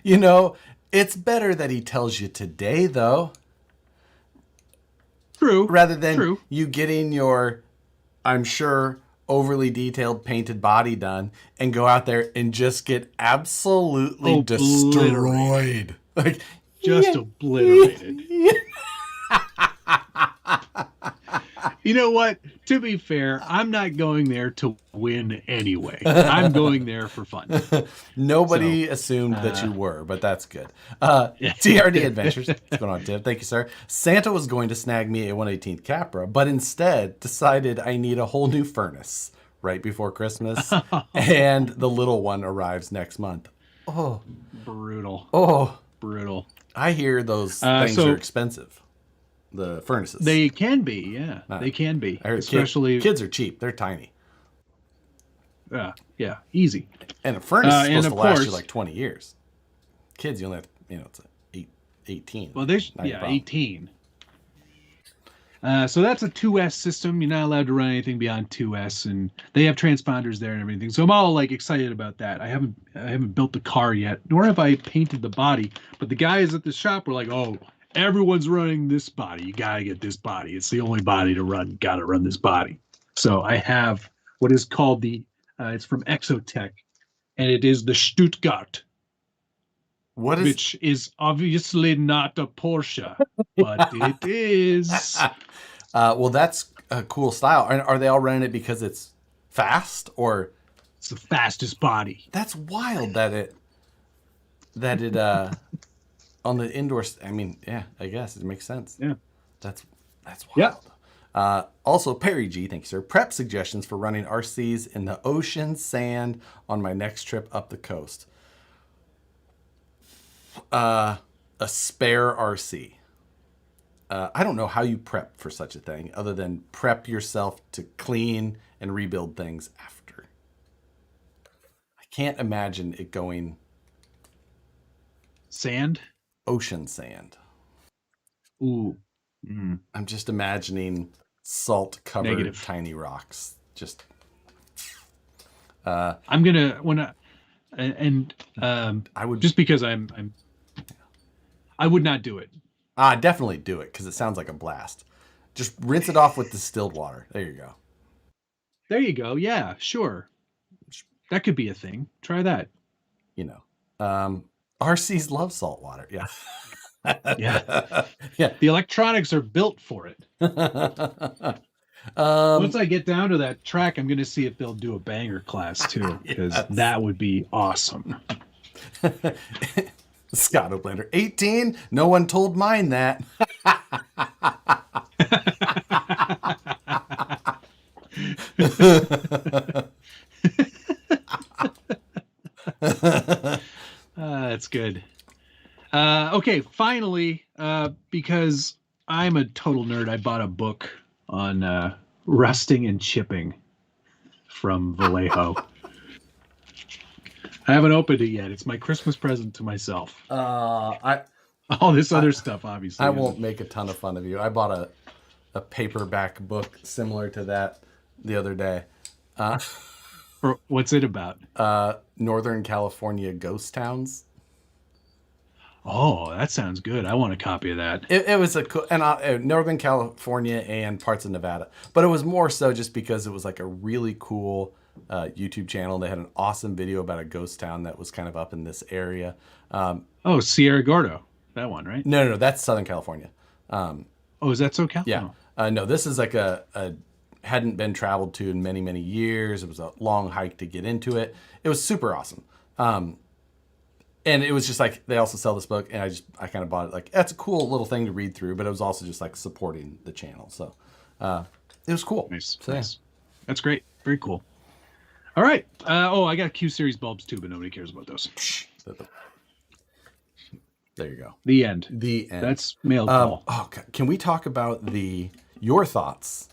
You know, it's better that he tells you today, though. True. Rather than you getting your, I'm sure, overly detailed painted body done and go out there and just get absolutely destroyed. Like, just obliterated. You know what? To be fair, I'm not going there to win anyway. I'm going there for fun. Nobody assumed that you were, but that's good. TRD Adventures. What's going on, Tim? Thank you, sir. Santa was going to snag me a 1/18th Capra, but instead decided I need a whole new furnace right before Christmas, and the little one arrives next month. Oh. Brutal. Oh. Brutal. I hear those things are expensive. The furnaces. They can be, yeah. They can be. Especially kids are cheap. They're tiny. Yeah, easy. And a furnace is supposed to last you like 20 years. Kids, you only have, it's 18. Well, there's 18. So that's a 2S system. You're not allowed to run anything beyond 2S, and they have transponders there and everything. So I'm all like excited about that. I haven't built the car yet, nor have I painted the body. But the guys at the shop were like, "Oh, everyone's running this body. You gotta get this body. It's the only body to run. You gotta run this body." So I have what is called it's from Exotech, and it is the Stuttgart. Which is obviously not a Porsche, but it is. Well, that's a cool style. Are they all running it because it's fast, or it's the fastest body? That's wild that it on the indoor. I mean, yeah, I guess it makes sense. Yeah, that's wild. Yeah. Also, Perry G, thank you, sir. Prep suggestions for running RCs in the ocean, sand on my next trip up the coast. A spare RC. I don't know how you prep for such a thing other than prep yourself to clean and rebuild things after. I can't imagine it going sand, ocean sand. Ooh. I'm just imagining salt covered tiny rocks. Just I'm gonna I would just because I would not do it. Definitely do it because it sounds like a blast. Just rinse it off with distilled water. There you go. There you go. Yeah, sure. That could be a thing. Try that. RCs love salt water. Yeah. Yeah. The electronics are built for it. Once I get down to that track, I'm going to see if they'll do a banger class too, because that would be awesome. Scott Oplander, 18? No one told mine that. That's good. Okay, finally, because I'm a total nerd, I bought a book on rusting and chipping from Vallejo. I haven't opened it yet. It's my Christmas present to myself. I All this other stuff, obviously. I won't make a ton of fun of you. I bought a paperback book similar to that the other day. What's it about? Northern California ghost towns. Oh, that sounds good. I want a copy of that. It was a cool, and Northern California and parts of Nevada, but it was more so just because it was like a really cool YouTube channel. They had an awesome video about a ghost town that was kind of up in this area. Oh, Sierra Gordo, that one, right? No, that's Southern California. Oh, is that SoCal? Yeah. Oh. No, this is like a hadn't been traveled to in many, many years. It was a long hike to get into it. It was super awesome. And it was just like, they also sell this book, and I kind of bought it. Like, that's a cool little thing to read through, but it was also just like supporting the channel. So it was cool. Nice. So, nice. That's great. Very cool. All right. I got Q series bulbs too, but nobody cares about those. There you go. The end. The end. That's mail call. Can we talk about your thoughts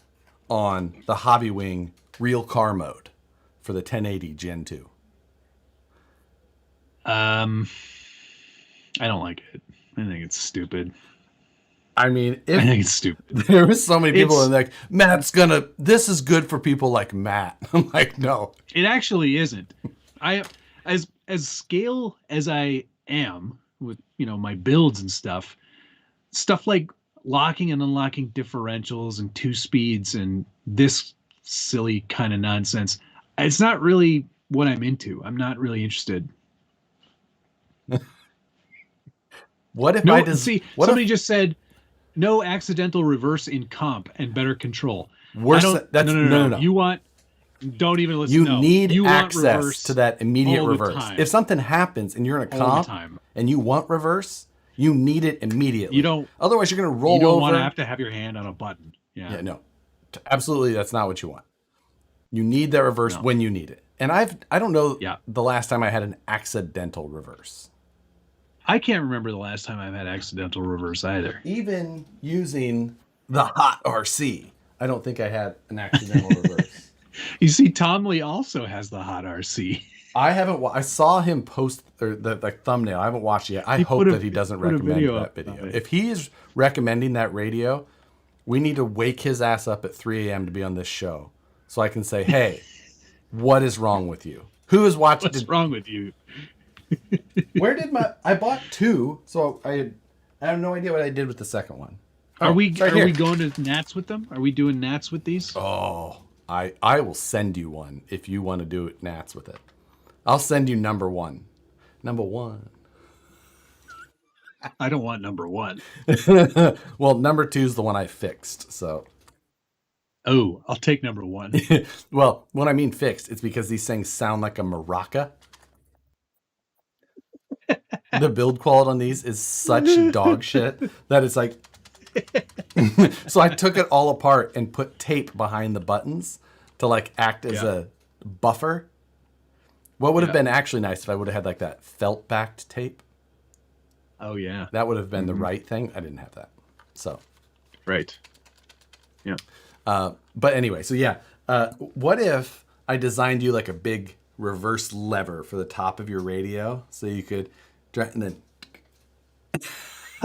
on the Hobby Wing real car mode for the 1080 Gen 2? I don't like it. I think it's stupid. I mean, I think it's stupid. There was so many people in like, this is good for people like Matt. I'm like, no. It actually isn't. As scale as I am with, my builds and stuff like locking and unlocking differentials and 2 speeds and this silly kind of nonsense, it's not really what I'm into. I'm not really interested. Somebody just said no accidental reverse in comp and better control. No. Don't even listen. You need access to that immediate reverse. If something happens and you're in a comp and you want reverse, you need it immediately. Otherwise you're going to roll over. You don't want to have to have your hand on a button. Yeah, no. Absolutely, that's not what you want. You need that reverse when you need it. And I don't know the last time I had an accidental reverse. I can't remember the last time I've had accidental reverse either. Even using the hot RC, I don't think I had an accidental reverse. You see, Tom Lee also has the hot RC. I haven't. I saw him post the thumbnail. I haven't watched it yet. I hope that he doesn't recommend that video. If he is recommending that radio, we need to wake his ass up at 3 a.m. to be on this show, so I can say, "Hey, what is wrong with you? Who is watching? What's wrong with you?" Where did I bought 2, so I have no idea what I did with the second one. Are we going to Nats with them? Are we doing Nats with these? Oh, I will send you one if you want to do it Nats with it. I'll send you number 1. Number 1. I don't want number 1. Well, number 2 is the one I fixed, so. Oh, I'll take number 1. Well, when I mean fixed, it's because these things sound like a maraca. The build quality on these is such dog shit that it's like. So I took it all apart and put tape behind the buttons to like act as a buffer. What would have been actually nice if I would have had like that felt backed tape. Oh yeah, that would have been the right thing. I didn't have that, so right. Yeah. But anyway, so what if I designed you like a big reverse lever for the top of your radio so you could and then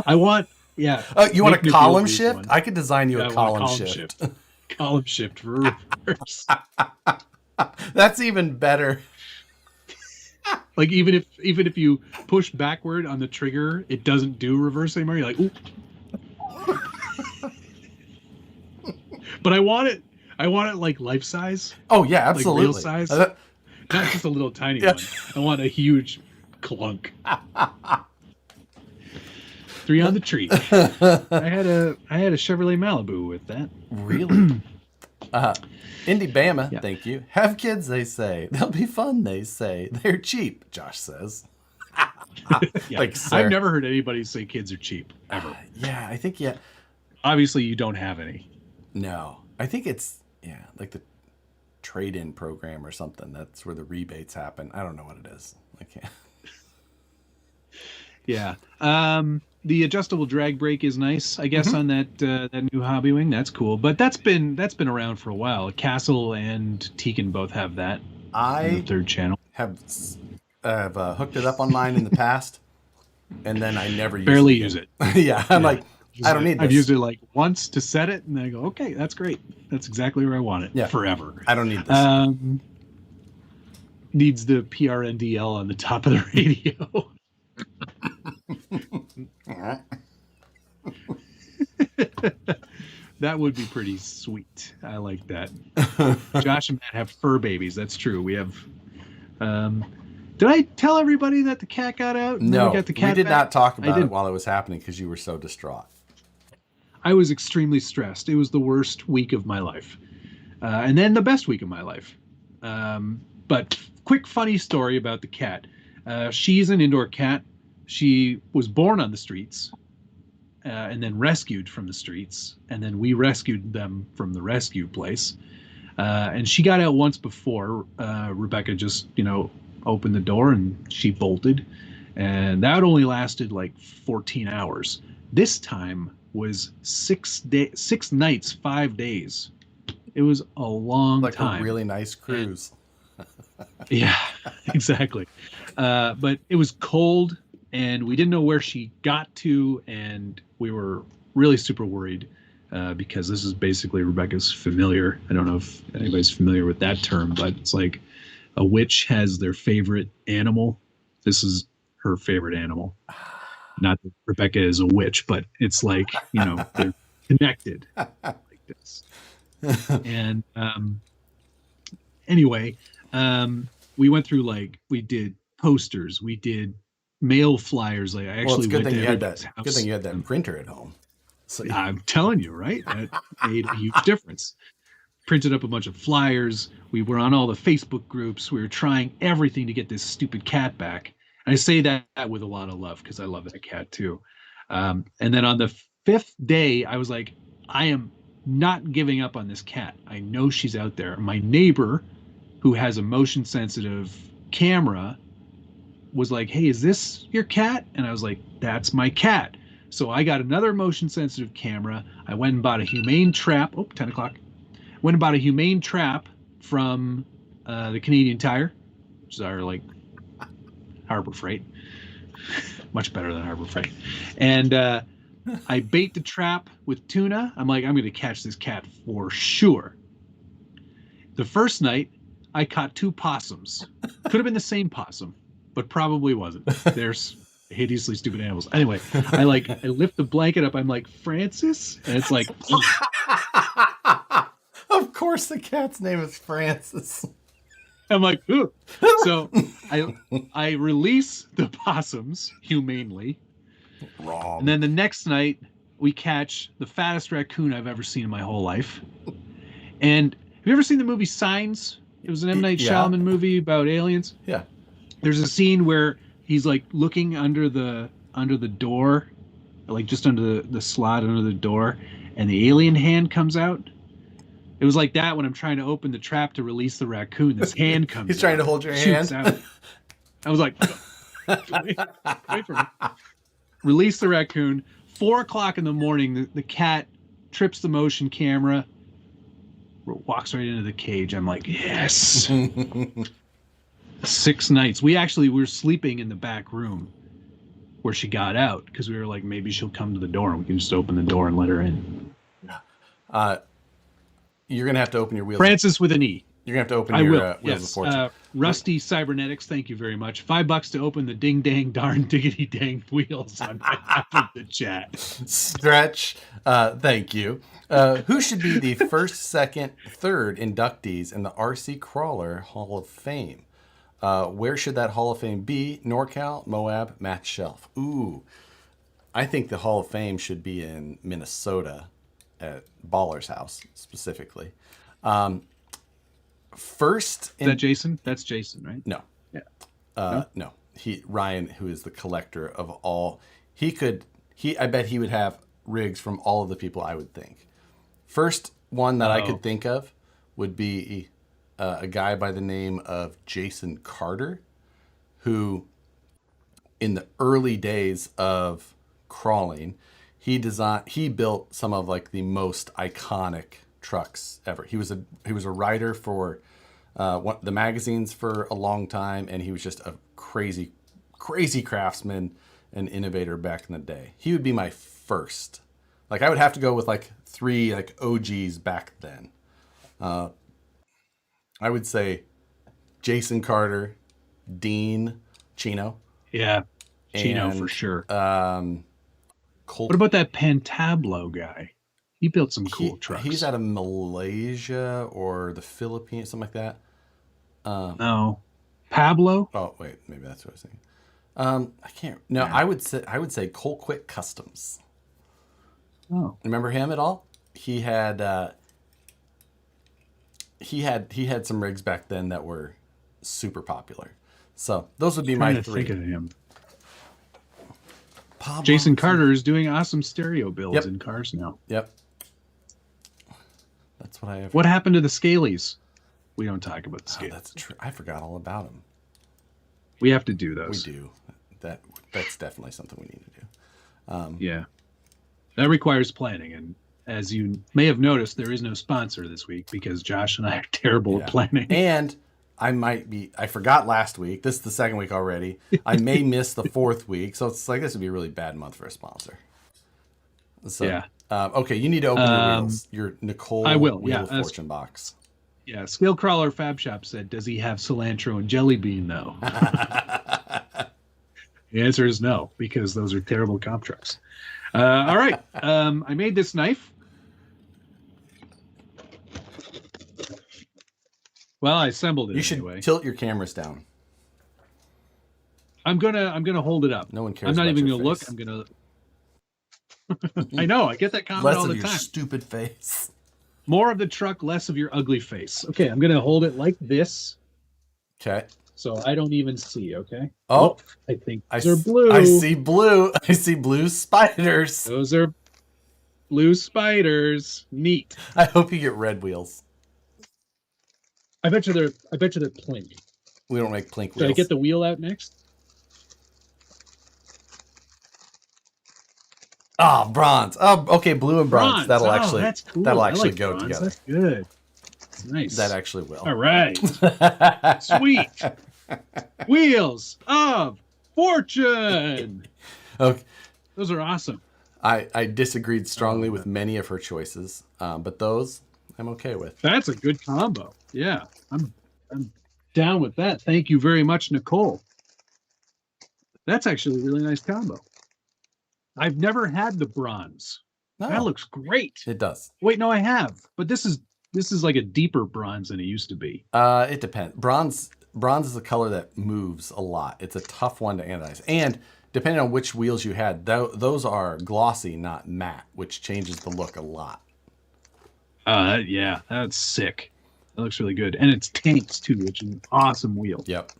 I want you want a column shift? One. I could design you a column shift. Column shift for reverse. That's even better. Like even if you push backward on the trigger, it doesn't do reverse anymore. You're like, ooh. But I want it like life size. Oh yeah, absolutely. Like real size. Not just a little tiny one. I want a huge clunk. 3 on the tree. I had a Chevrolet Malibu with that. Really? Indy Bama, thank you. Have kids, they say. They'll be fun, they say. They're cheap, Josh says. Like, I've never heard anybody say kids are cheap, ever. I think, Obviously, you don't have any. No. I think it's, like the trade-in program or something. That's where the rebates happen. I don't know what it is. I can't. Yeah. The adjustable drag brake is nice, I guess, on that new Hobby Wing. That's cool, but that's been around for a while. Castle and Tegan both have that on the I third channel. have hooked it up on mine in the past, and then I never use it Barely again. use it. Yeah, I'm Yeah. like, I don't need this. I've used it like once to set it, and then I go, okay, that's great. That's exactly where I want it. Yeah. Forever. I don't need this. Needs the PRNDL on the top of the radio. That would be pretty sweet. I like that. Josh and Matt have fur babies. That's true. We have. Did I tell everybody that the cat got out? And No, we got the cat we did back? not talk about it while it was happening because you were so distraught. I was extremely stressed. It was the worst week of my life, and then the best week of my life. But quick funny story about the cat. She's an indoor cat. She was born on the streets. And then rescued from the streets, and then we rescued them from the rescue place. And she got out once before. Rebecca just, opened the door and she bolted, and that only lasted like 14 hours. This time was 6 nights, 5 days. It was a long like time. A really nice cruise. Yeah, exactly. But it was cold, and we didn't know where she got to, and we were really super worried because this is basically Rebecca's familiar. I don't know if anybody's familiar with that term, but it's like a witch has their favorite animal. This is her favorite animal. Not that Rebecca is a witch, but it's like, they're connected like this. And anyway, we went through we did posters, we did mail flyers. Like I actually it's good went thing to you had everybody's that. house. Good thing you had that printer at home. So I'm telling you, right? That made a huge difference. Printed up a bunch of flyers. We were on all the Facebook groups. We were trying everything to get this stupid cat back. And I say that with a lot of love because I love that cat too. And then on the 5th day, I was like, I am not giving up on this cat. I know she's out there. My neighbor, who has a motion sensitive camera, was like, hey, is this your cat? And I was like, that's my cat. So I got another motion sensitive camera. I went and bought a humane trap. 10 o'clock. Went and bought a humane trap from the Canadian Tire, which is our Harbor Freight. Much better than Harbor Freight. And I bait the trap with tuna. I'm like, I'm going to catch this cat for sure. The first night, I caught 2 possums. Could have been the same possum, but probably wasn't. There's hideously stupid animals. Anyway, I lift the blanket up. I'm like, Francis? And it's like... Of course the cat's name is Francis. I'm like, ooh. So I release the possums humanely. Wrong. And then the next night, we catch the fattest raccoon I've ever seen in my whole life. And have you ever seen the movie Signs? It was an M. Night Shyamalan movie about aliens. Yeah. There's a scene where he's looking under the door, just under the slot under the door, and the alien hand comes out. It was like that when I'm trying to open the trap to release the raccoon. This hand comes He's trying to hold your hand. Out. I was like, wait for me. Release the raccoon. 4 o'clock in the morning, the cat trips the motion camera, walks right into the cage. I'm like, yes. 6 nights. We were sleeping in the back room where she got out because we were like, maybe she'll come to the door and we can just open the door and let her in. You're going to have to open your wheels. Francis with an E. You're going to have to open your wheels of fortune. Rusty Cybernetics, thank you very much. $5 to open the ding dang darn diggity dang wheels on behalf of the chat. Stretch, thank you. Who should be the first, second, third inductees in the RC Crawler Hall of Fame? Where should that Hall of Fame be? NorCal, Moab, Matt Shelf. Ooh, I think the Hall of Fame should be in Minnesota at Baller's house specifically. First, is that Jason? That's Jason, right? No. Yeah. No. Ryan, who is the collector of all, I bet he would have rigs from all of the people I would think. First one that I could think of would be a guy by the name of Jason Carter, who in the early days of crawling, he built some of like the most iconic trucks ever. He was a writer for the magazines for a long time, and he was just a crazy craftsman and innovator back in the day. He would be my first. Like I would have to go with like 3 like OGs back then. I would say Jason Carter, Dean, Chino. Yeah, Chino and, for sure. Colt. What about that Pantablo guy? He built some cool trucks. He's out of Malaysia or the Philippines, something like that. No, Pablo. Oh wait, maybe that's what I was thinking. I can't. No, yeah. I would say Colquitt Customs. Oh, remember him at all? He had some rigs back then that were super popular. So those would be my 3. Think of him. Jason Carter is doing awesome stereo builds in cars now. Yep. That's what I have. What happened to the Scalies? We don't talk about the Scalies. That's true. I forgot all about them. We have to do those. We do. That's definitely something we need to do. Yeah. That requires planning. And as you may have noticed, there is no sponsor this week because Josh and I are terrible at planning. And I forgot last week. This is the second week already. I may miss the 4th week. So it's like, this would be a really bad month for a sponsor. So, yeah. Okay. You need to open your wheels. Your Nicole Wheel of Fortune box. Yeah. Scale Crawler Fab Shop said, does he have cilantro and jelly bean though? The answer is no, because those are terrible comp trucks. All right. I made this knife. Well, I assembled it. You should anyway. Tilt your cameras down. I'm gonna hold it up. No one cares. I'm not about even your gonna face. look. I'm gonna. I know. I get that comment all the time. Less of your stupid face. More of the truck, less of your ugly face. Okay, I'm gonna hold it like this. Okay. So I don't even see. Okay. Oh, I think those are blue. I see blue. I see blue spiders. Those are blue spiders. Neat. I hope you get red wheels. I bet you they're plink. We don't make plink wheels. Should I get the wheel out next? Oh, bronze. Oh, okay, blue and bronze. That'll actually that's cool. That'll actually like go bronze. together. That's good. That's nice. That actually will. All right. Sweet. Wheels of Fortune. Okay. Those are awesome. I disagreed strongly with many of her choices, but those I'm okay with. That's a good combo. Yeah, I'm down with that. Thank you very much, Nicole. That's actually a really nice combo. I've never had the bronze. No, that looks great. It does. Wait, no, I have, but this is like a deeper bronze than it used to be. It depends. Bronze is a color that moves a lot. It's a tough one to anodize, and depending on which wheels you had, those are glossy, not matte, which changes the look a lot. Yeah, that's sick. That looks really good. And it's tanks too, which is an awesome wheel. Yep.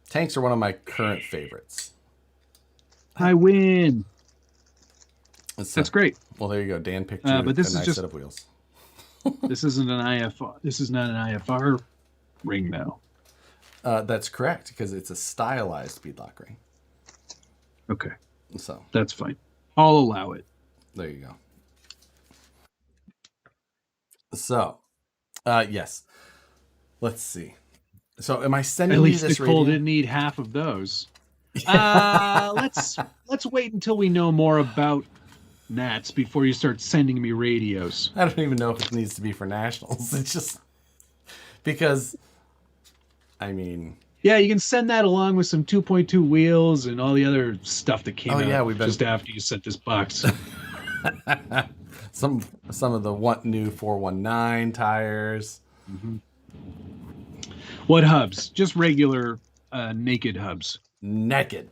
Tanks are one of my current favorites. I win. That's great. Well, there you go. Dan picked you but this a is nice just, set of wheels. This isn't an IFR. This is not an IFR ring now. That's correct, because it's a stylized beadlock ring. Okay. So that's fine. I'll allow it. There you go. So, yes. Let's see. So, am I sending you this radio? At least Nicole didn't need half of those. Let's wait until we know more about Nats before you start sending me radios. I don't even know if it needs to be for nationals. It's just because, I mean... Yeah, you can send that along with some 2.2 wheels and all the other stuff that came out just after you sent this box. Some of the new 419 tires. Mm-hmm. What hubs? Just regular naked hubs. Naked.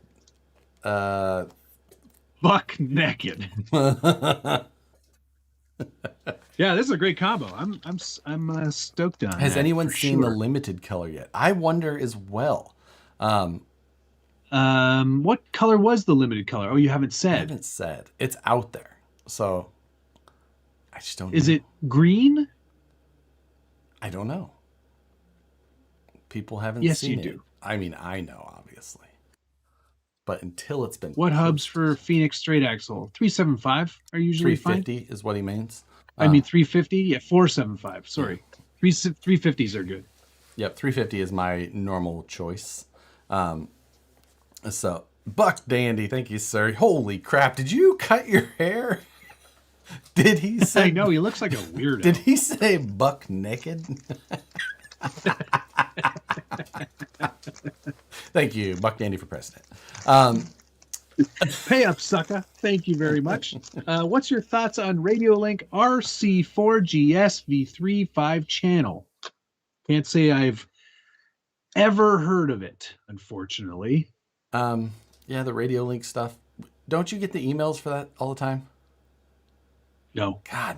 Buck naked. Yeah, this is a great combo. I'm stoked on. Has anyone seen the limited color yet? I wonder as well. What color was the limited color? Oh, you haven't said. I haven't said. It's out there. So I just don't know. Is it green? I don't know. People haven't seen it. Yes, you do. I mean, I know, obviously. but until it's been What hubs posted, for Phoenix straight axle? 375 are usually fine. 350 is what he means. I mean 350. Yeah, 475. Sorry, 350s are good. Yep, 350 is my normal choice. So Buck Dandy, thank you, sir. Holy crap! Did you cut your hair? Did he say? I know he looks like a weirdo. Did he say buck naked? Thank you, Buck Dandy for president. Pay up, sucker. Thank you very much. What's your thoughts on Radiolink RC4GS V3 5-channel? Can't say I've ever heard of it, unfortunately. Yeah, the Radiolink stuff. Don't you get the emails for that all the time? No. God,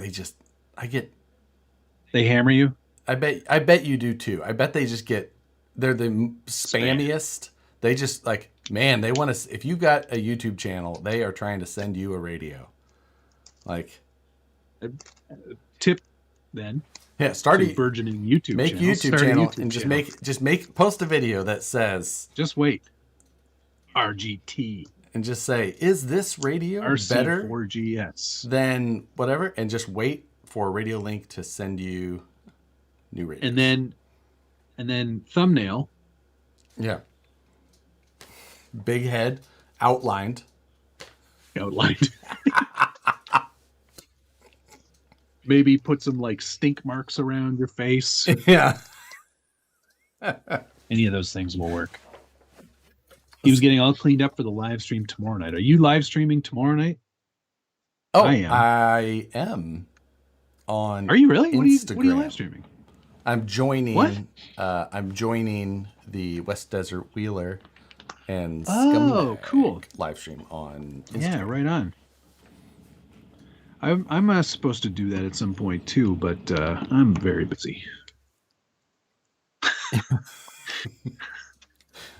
They hammer you? I bet you do too. I bet they just they're the spammiest. They just like, man, they want to, if you got a YouTube channel, they are trying to send you a radio. Like, tip then. Yeah, start a burgeoning YouTube make channel. YouTube channel and just post a video that says, just wait, RGT, and just say, is this radio better RC4GS than whatever, and just wait for Radiolink to send you new radios. And then thumbnail. Yeah. Big head, outlined. Maybe put some like stink marks around your face. Yeah. Any of those things will work. He was getting all cleaned up for the live stream tomorrow night. Are you live streaming tomorrow night? Oh, I am on. Are you really? Instagram. What are you live streaming? I'm joining. What? I'm joining the West Desert Wheeler and cool live stream on Instagram. Yeah, right on. I'm supposed to do that at some point too, but I'm very busy.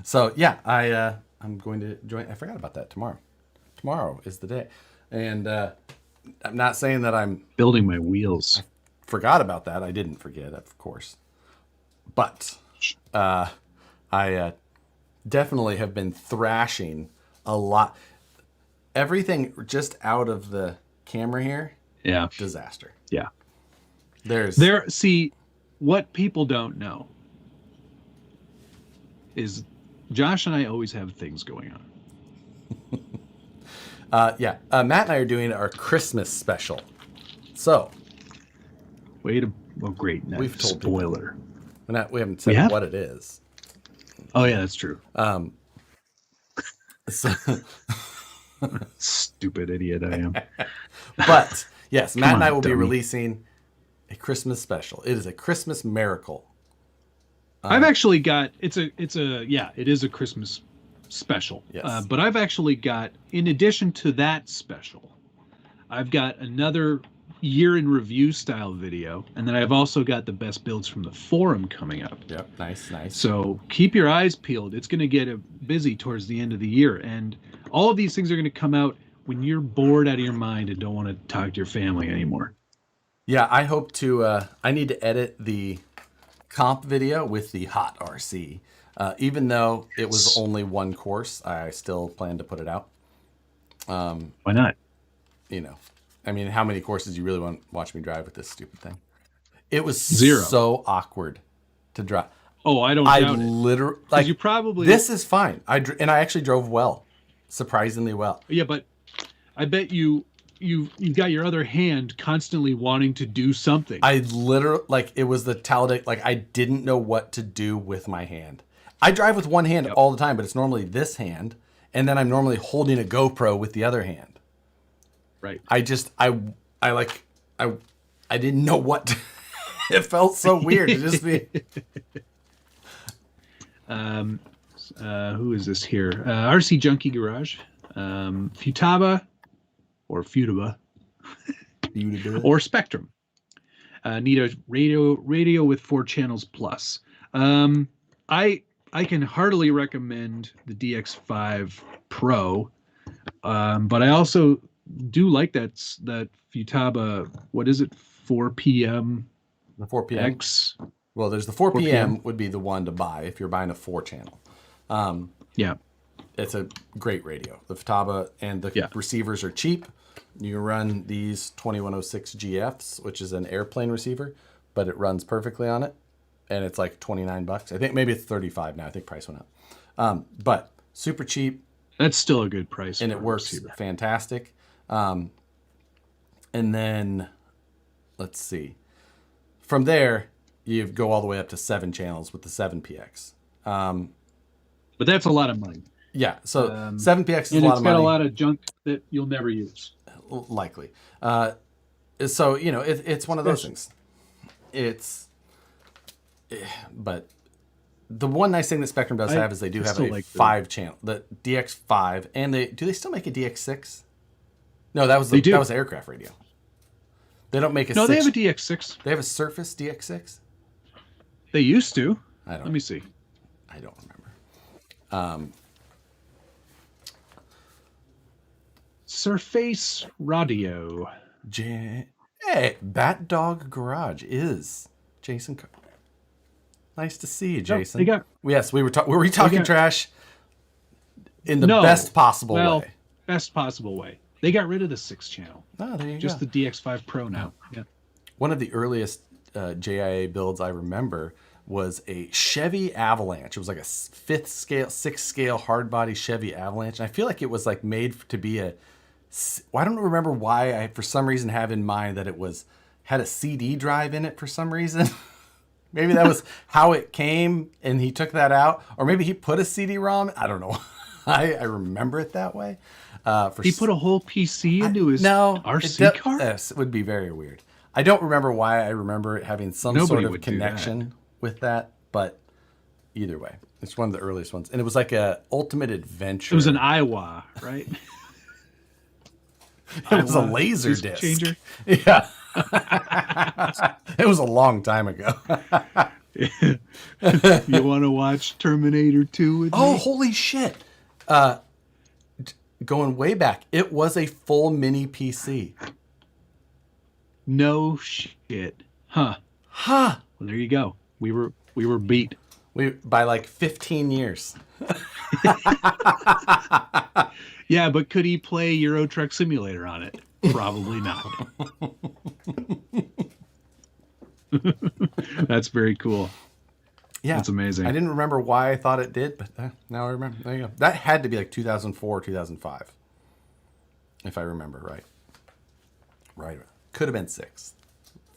So yeah, I'm going to join. I forgot about that tomorrow. Tomorrow is the day, and I'm not saying that I'm building my wheels. I forgot about that. I didn't forget, of course, but I definitely have been thrashing a lot. Everything just out of the camera here. Yeah. Disaster. Yeah. See, what people don't know is Josh and I always have things going on. Matt and I are doing our Christmas special. So. Great. We've told spoiler. We haven't said what it is. Oh yeah, that's true. So stupid idiot I am. But yes, Matt and I will be releasing a Christmas special. It is a Christmas miracle. I've actually got it is a Christmas special. Yes. But I've actually got, in addition to that special, I've got another year in review style video, and then I've also got the best builds from the forum coming up. Yep, nice. So keep your eyes peeled. It's going to get busy towards the end of the year, and all of these things are going to come out when you're bored out of your mind and don't want to talk to your family anymore. Yeah, I hope to. I need to edit the comp video with the hot RC. Even though it was only one course, I still plan to put it out. Why not? I mean, how many courses do you really want to watch me drive with this stupid thing? It was 0. so awkward to drive. Oh, I don't doubt it. Literally, like, you probably. This is fine. I actually drove well, surprisingly well. Yeah, but I bet you got your other hand constantly wanting to do something. I literally, it was the Talladega, I didn't know what to do with my hand. I drive with one hand all the time, but it's normally this hand, and then I'm normally holding a GoPro with the other hand. Right. I didn't know what to, it felt so weird to just be. Who is this here? RC Junkie Garage. Futaba or Futaba or Spectrum. Need a radio with 4 channels plus. I can heartily recommend the DX5 Pro, but I also do like that Futaba. What is it? 4 p.m. The 4 p.m. X. Well, there's the 4 p.m. would be the one to buy if you're buying a 4 channel. Yeah. it's a great radio. The Futaba and the receivers are cheap. You run these 2106 GFs, which is an airplane receiver, but it runs perfectly on it. And it's like $29. I think maybe it's $35 now. I think price went up. But super cheap. That's still a good price. And it works fantastic. And then, let's see. From there, you go all the way up to 7 channels with the 7PX. But that's a lot of money. Yeah, so 7PX is a lot of money. It's got a lot of junk that you'll never use. Likely. So, it's one of those things. But the one nice thing that Spectrum does have is they do have a 5-channel, the DX5, and do they still make a DX6? No, that was the aircraft radio. They don't make a. No, they have a DX6. They have a Surface DX6. They used to. Let me see. I don't remember. Surface Radio. Hey, Bat Dog Garage is Jason. Nice to see you, Jason. Yes, we were talking trash in the best possible way. Best possible way. They got rid of the 6-channel. Oh, there you go. Just the DX5 Pro now. Yeah. One of the earliest JIA builds I remember was a Chevy Avalanche. It was like a 5th scale, 6th scale hard body Chevy Avalanche. And I feel like it was like made to be I don't remember why I, for some reason, have in mind that it had a CD drive in it for some reason. Maybe that was how it came and he took that out. Or maybe he put a CD-ROM. I don't know. I remember it that way. He put a whole PC into his RC car? Yes, it would be very weird. I don't remember why. I remember it having some sort of connection with that. But either way, it's one of the earliest ones. And it was like a Ultimate Adventure. It was an Iowa, right? It was a laser disc changer. Yeah. It was a long time ago. You want to watch Terminator 2 with me? Oh, holy shit. Going way back, it was a full mini PC. No shit. Huh. Well, there you go. We were beat. By like 15 years. Yeah, but could he play Euro Truck Simulator on it? Probably not. That's very cool. Yeah. That's amazing. I didn't remember why I thought it did, but now I remember. There you go. That had to be like 2004 or 2005. If I remember right. Right. Could have been 6.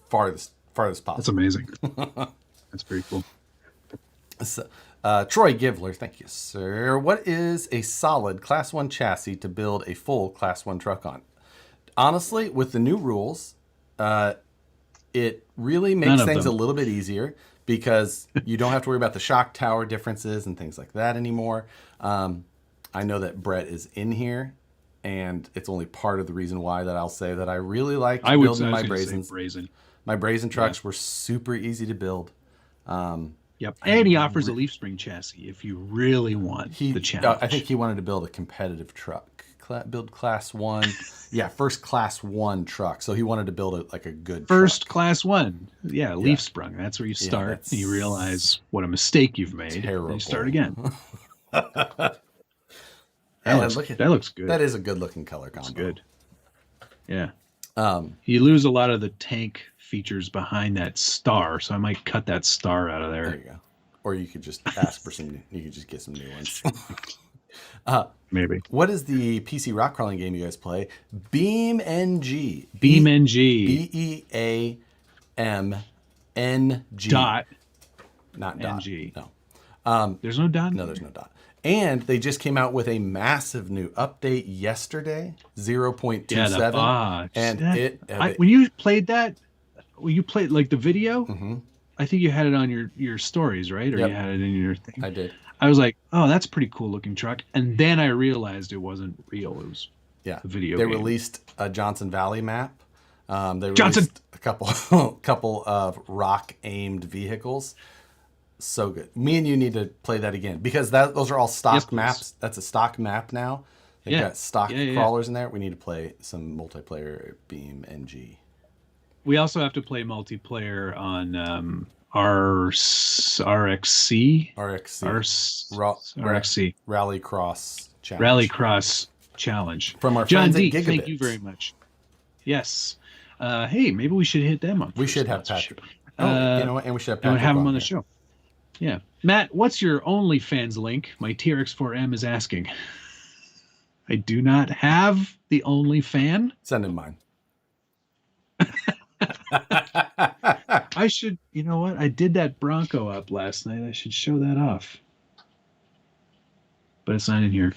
Farthest possible. That's amazing. That's pretty cool. So, Troy Givler, thank you, sir. What is a solid Class 1 chassis to build a full Class 1 truck on? Honestly, with the new rules, it really makes things a little bit easier because you don't have to worry about the shock tower differences and things like that anymore. I know that Brett is in here, and it's only part of the reason why that I'll say that I really like building my Brazens. My Brazen trucks were super easy to build. Yep, and he offers a leaf spring chassis if you really want the challenge. I think he wanted to build a competitive truck, build Class 1. Yeah, first Class 1 truck. So he wanted to build a good first truck. Class 1. Yeah, leaf sprung. That's where you start. And you realize what a mistake you've made. Terrible. And you start again. That looks good. That is a good looking color combo. It's good. Yeah. You lose a lot of the tank features behind that star, so I might cut that star out of there. There you go. Or you could just ask for some. You could just get some new ones. Maybe. What is the PC rock crawling game you guys play? Beam NG. Beam NG. BEAMNG. Dot. Not dot. NG. No. There's no dot. No, there's no dot. And they just came out with a massive new update yesterday, 0.27. And when you played that, like the video, I think you had it on your stories, right? Or you had it in your thing. I did. I was like, oh, that's a pretty cool looking truck. And then I realized it wasn't real. It was a video game. They released a Johnson Valley map. They released a couple of rock aimed vehicles. So good. Me and you need to play that again because those are all stock maps. That's a stock map now. They've got stock crawlers in there. We need to play some multiplayer Beam NG. We also have to play multiplayer on RXC, RXC, Rally Cross Rally Challenge Cross Challenge. from our John friends at D, Gigabit. thank you very much. Yes. Hey, maybe we should hit them up. We should have Patrick. You know what? And we should have and Patrick have him on on the here. show. Yeah. Matt, what's your OnlyFans link? My TRX4M is asking. I do not have the OnlyFan. Send him mine. I should, you know what? I did that Bronco up last night. I should show that off. But it's not in here.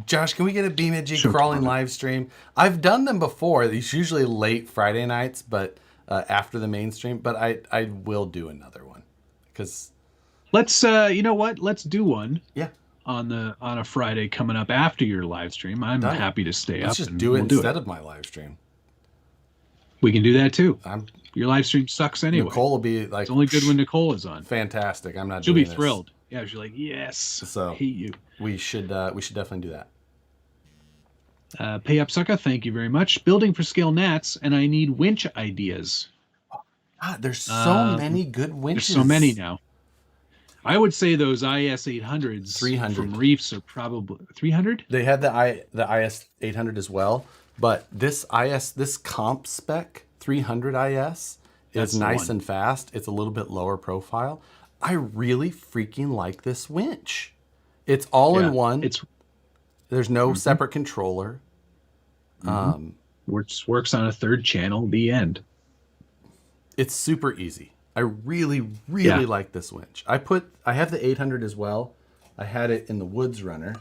Josh, can we get a BeamNG crawling live stream? I've done them before. It's usually late Friday nights, but after the main stream. But I will do another one because let's you know what? Let's do one. Yeah. On a Friday coming up after your live stream. I'm happy to stay up. Let's just do it instead of my live stream. We can do that too. Your live stream sucks anyway. Nicole will be like, it's only good when Nicole is on. Fantastic. I'm not. She'll be thrilled. Yeah, she's like, yes. So I hate you. We should definitely do that. Pay up, sucker. Thank you very much. Building for scale gnats, and I need winch ideas. There's so many good winches. There's so many now. I would say those IS 800s 300 from Reefs are probably 300. They had the IS 800 as well, but this comp spec 300 IS is nice and fast. It's a little bit lower profile. I really freaking like this winch. It's all in one. There's no separate controller. Works on a third channel. The end. It's super easy. I really like this winch. I have the 800 as well. I had it in the Woods Runner.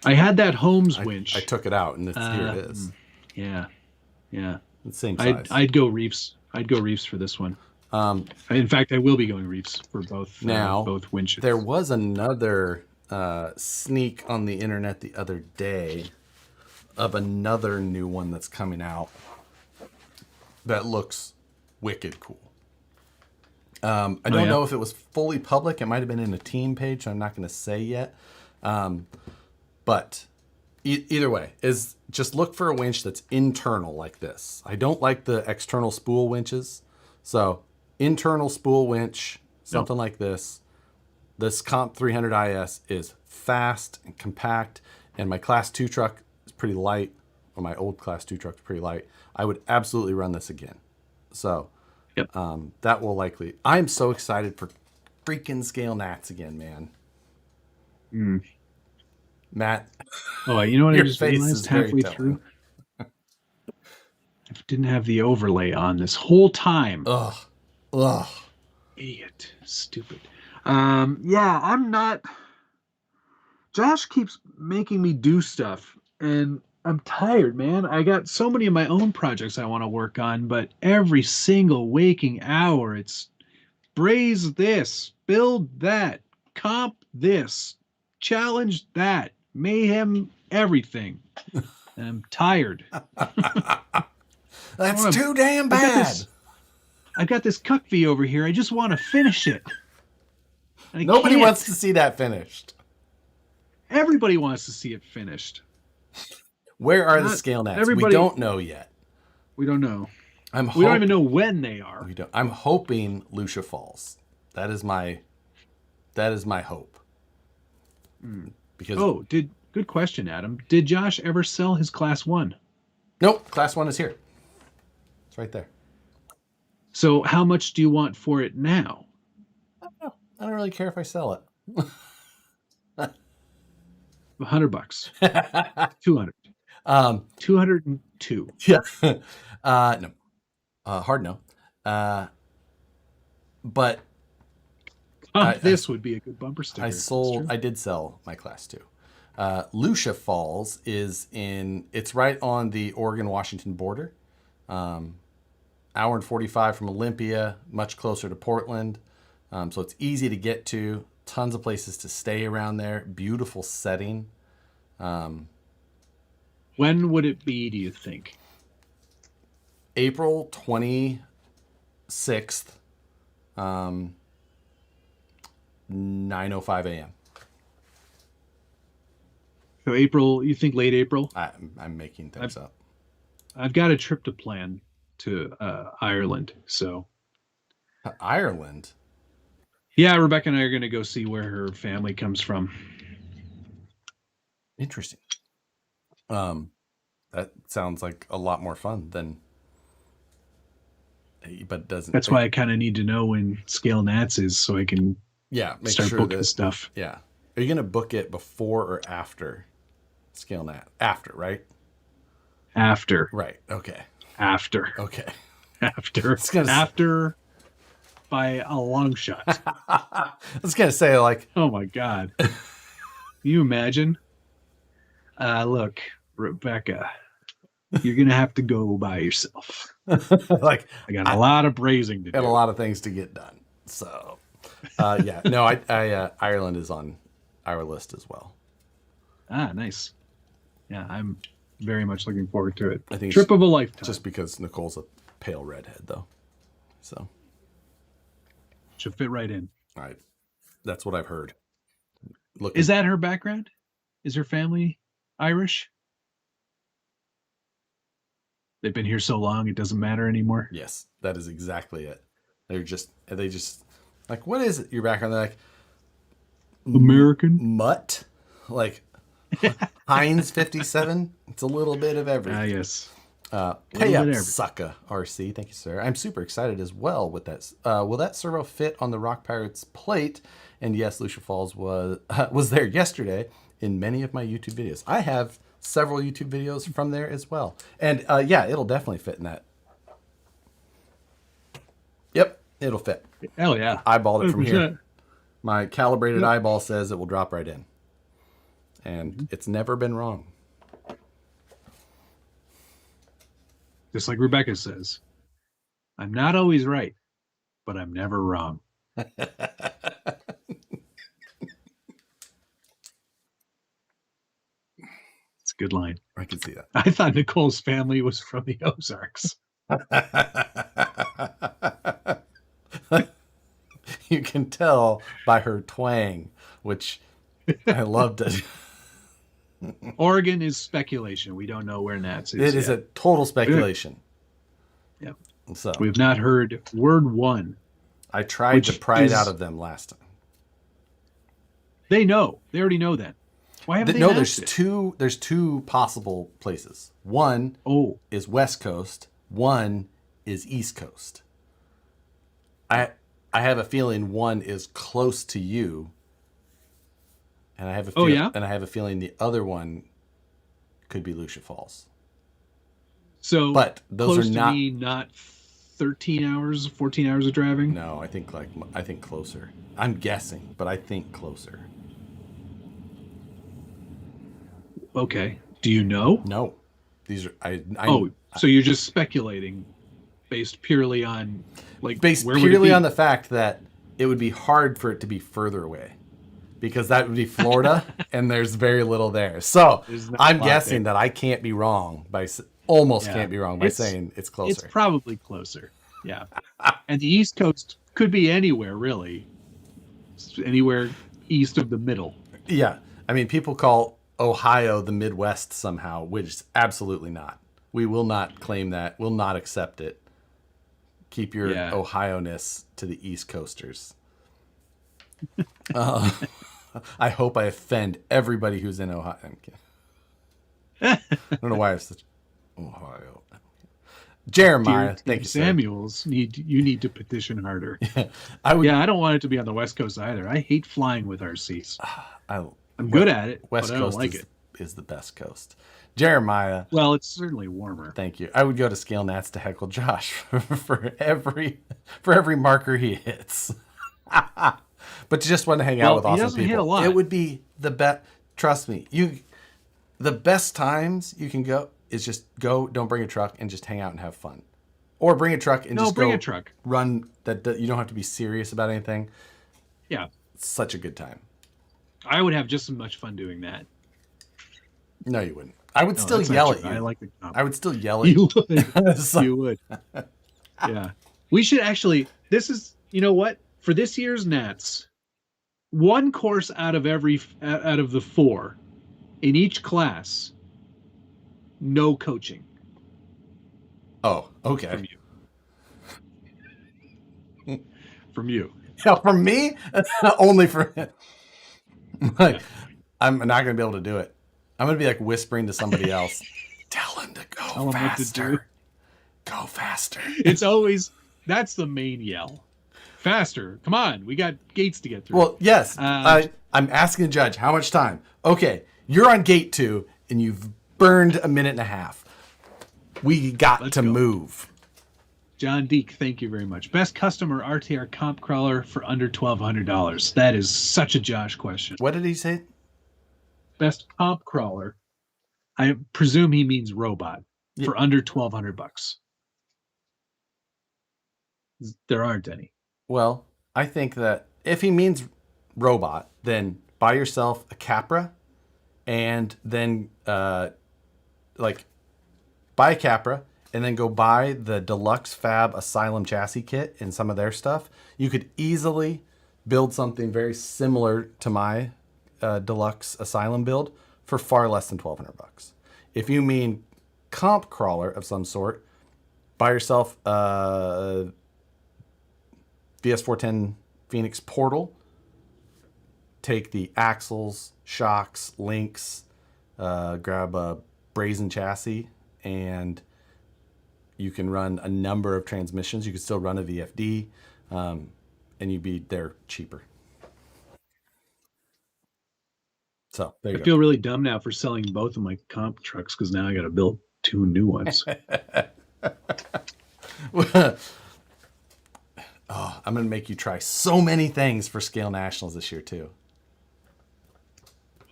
I had that Holmes winch. I took it out, and here it is. Yeah. It's the same size. I'd go Reefs. I'd go Reefs for this one. In fact, I will be going Reefs for both. Both winches. There was another sneak on the internet the other day of another new one that's coming out that looks wicked cool. I don't know if it was fully public. It might have been in a team page, so I'm not going to say yet. But either way, is just look for a winch that's internal like this. I don't like the external spool winches. So internal spool winch, something like this. This Comp 300 IS is fast and compact, and my Class 2 truck is pretty light, or my old Class 2 truck is pretty light. I would absolutely run this again. So that will likely... I'm so excited for freaking scale gnats again, man. Matt. Oh, you know what I just realized halfway through? I didn't have the overlay on this whole time. Ugh. Idiot. Stupid. I'm not... Josh keeps making me do stuff, and I'm tired, man. I got so many of my own projects I want to work on, but every single waking hour, it's braise this, build that, comp this, challenge that, mayhem everything. And I'm tired. That's too damn bad. I got this cuckvee over here. I just want to finish it. Nobody wants to see that finished. Everybody wants to see it finished. Where are the scale gnats? We don't know yet. We don't know. We don't even know when they are. We don't. I'm hoping Lucia Falls. That is my hope. Because good question, Adam. Did Josh ever sell his Class 1? Nope. Class 1 is here. It's right there. So how much do you want for it now? I don't know. I don't really care if I sell it. $100. 200. 202. Yeah. No. Hard no. But this would be a good bumper sticker. I did sell my Class 2. Lucia Falls it's right on the Oregon-Washington border. Hour and 45 from Olympia, much closer to Portland. So it's easy to get to. Tons of places to stay around there. Beautiful setting. When would it be, do you think? April 26th, 9:05 a.m. So April, you think late April? I'm making things up. I've got a trip to plan to Ireland. So Ireland. yeah, Rebecca and I are going to go see where her family comes from. Interesting. That sounds like a lot more fun than. But it doesn't. That's why I kind of need to know when Scale Nats is so I can make start sure booking that stuff. Yeah. Are you going to book it before or after Scale Nat? After, right? After. Right. Okay. After. Okay. After. After by a long shot. I was going to say, like... Oh, my God. Can you imagine? Look, Rebecca, you're going to have to go by yourself. Like, I got a lot of brazing to do. And a lot of things to get done. So, yeah. No, Ireland is on our list as well. Ah, nice. Yeah, I'm very much looking forward to it. I think trip of a lifetime. Just because Nicole's a pale redhead, though. So she'll fit right in. All right. That's what I've heard. Is that her background? Is her family Irish? They've been here so long it doesn't matter anymore. Yes, that is exactly it. They just like, what is it? Your background? They're like, American mutt, like Heinz 57. It's a little bit of everything. Ah, yes. Pay up, sucka, RC. Thank you, sir. I'm super excited as well with that. Will that servo fit on the Rock Pirates plate? And yes, Lucia Falls was there yesterday in many of my YouTube videos. I have several YouTube videos from there as well. And yeah, it'll definitely fit in that. Yep, it'll fit. Hell yeah. Eyeballed it from 100%. Here. My calibrated eyeball says it will drop right in. And it's never been wrong. Just like Rebecca says, I'm not always right, but I'm never wrong. It's a good line. I can see that. I thought Nicole's family was from the Ozarks. You can tell by her twang, which I loved it. Oregon is speculation. We don't know where Nats is. It is a total speculation. Yep. So we've not heard word one. I tried to pry it out of them last time. They know. They already know that. Why haven't they? No, there's two possible places. One is West Coast. One is East Coast. I have a feeling one is close to you. And I have a and I have a feeling the other one could be Lucia Falls. So, but those close are to me, not 13 hours, 14 hours of driving. No, I think closer. I'm guessing, but I think closer. Okay. Do you know? No, these are so you're just speculating, based purely on on the fact that it would be hard for it to be further away. Because that would be Florida, and there's very little there. So I'm guessing that I can't be wrong by can't be wrong by saying it's closer. It's probably closer, yeah. And the East Coast could be anywhere, really. Anywhere east of the middle. Yeah. I mean, people call Ohio the Midwest somehow, which is absolutely not. We will not claim that. We'll not accept it. Keep your Ohio-ness to the East Coasters. I hope I offend everybody who's in Ohio. I'm kidding. I don't know why I have such Ohio. Jeremiah, thank you, Samuels, you need to petition harder. I don't want it to be on the West Coast either. I hate flying with RCs. I'm good at it, West but I Coast don't like it. Is the best coast. Jeremiah. Well, it's certainly warmer. Thank you. I would go to Scale Nats to heckle Josh for every marker he hits. But you just want to hang out with awesome people. Hit a lot. It would be the best. Trust me, the best times you can go is just go. Don't bring a truck and just hang out and have fun, or bring a truck and bring a truck. Run that you don't have to be serious about anything. Yeah, it's such a good time. I would have just as much fun doing that. No, you wouldn't. I would still yell at you. I like the I would still yell at you. You would. Yeah, we should actually. This is what. For this year's Nats, one course out of the 4 in each class, no coaching. Oh, okay. From you. from you. Yeah, from me, only for him. Like, Yeah. I'm not gonna be able to do it. I'm gonna be like whispering to somebody else. Tell him to go Tell 'em what to do. faster. Go faster. It's always that's the main yell. Faster! Come on, we got gates to get through. Well, yes. Uh, I'm asking the judge how much time. Okay, you're on gate 2, and you've burned a minute and a half. We got Let's to go. move. John Deek, thank you very much. Best customer RTR comp crawler for under $1,200. That is such a Josh question. What did he say? Best comp crawler. I presume he means robot for under $1,200. There aren't any. Well, I think that if he means robot, then buy yourself a Capra, and then buy a Capra, and then go buy the Deluxe Fab Asylum chassis kit and some of their stuff. You could easily build something very similar to my Deluxe Asylum build for far less than $1,200. If you mean comp crawler of some sort, buy yourself a VS410 Phoenix Portal. Take the axles, shocks, links, grab a brazen chassis, and you can run a number of transmissions. You could still run a VFD, and you'd be there cheaper. So there you go. I feel really dumb now for selling both of my comp trucks because now I got to build 2 new ones. Oh, I'm going to make you try so many things for Scale Nationals this year, too.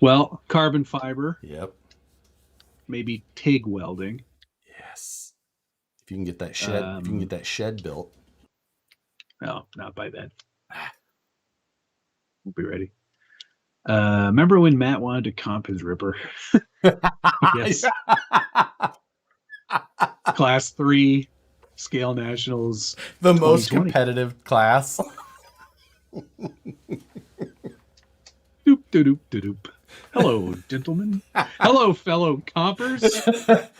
Well, carbon fiber. Yep. Maybe TIG welding. Yes. If you can get that shed, if you can get that shed built. No, not by then. We'll be ready. Remember when Matt wanted to comp his Ripper? Yes. Class 3 Scale Nationals. The most competitive class. Doop, doop, doop, doop. Hello, gentlemen. Hello, fellow compers.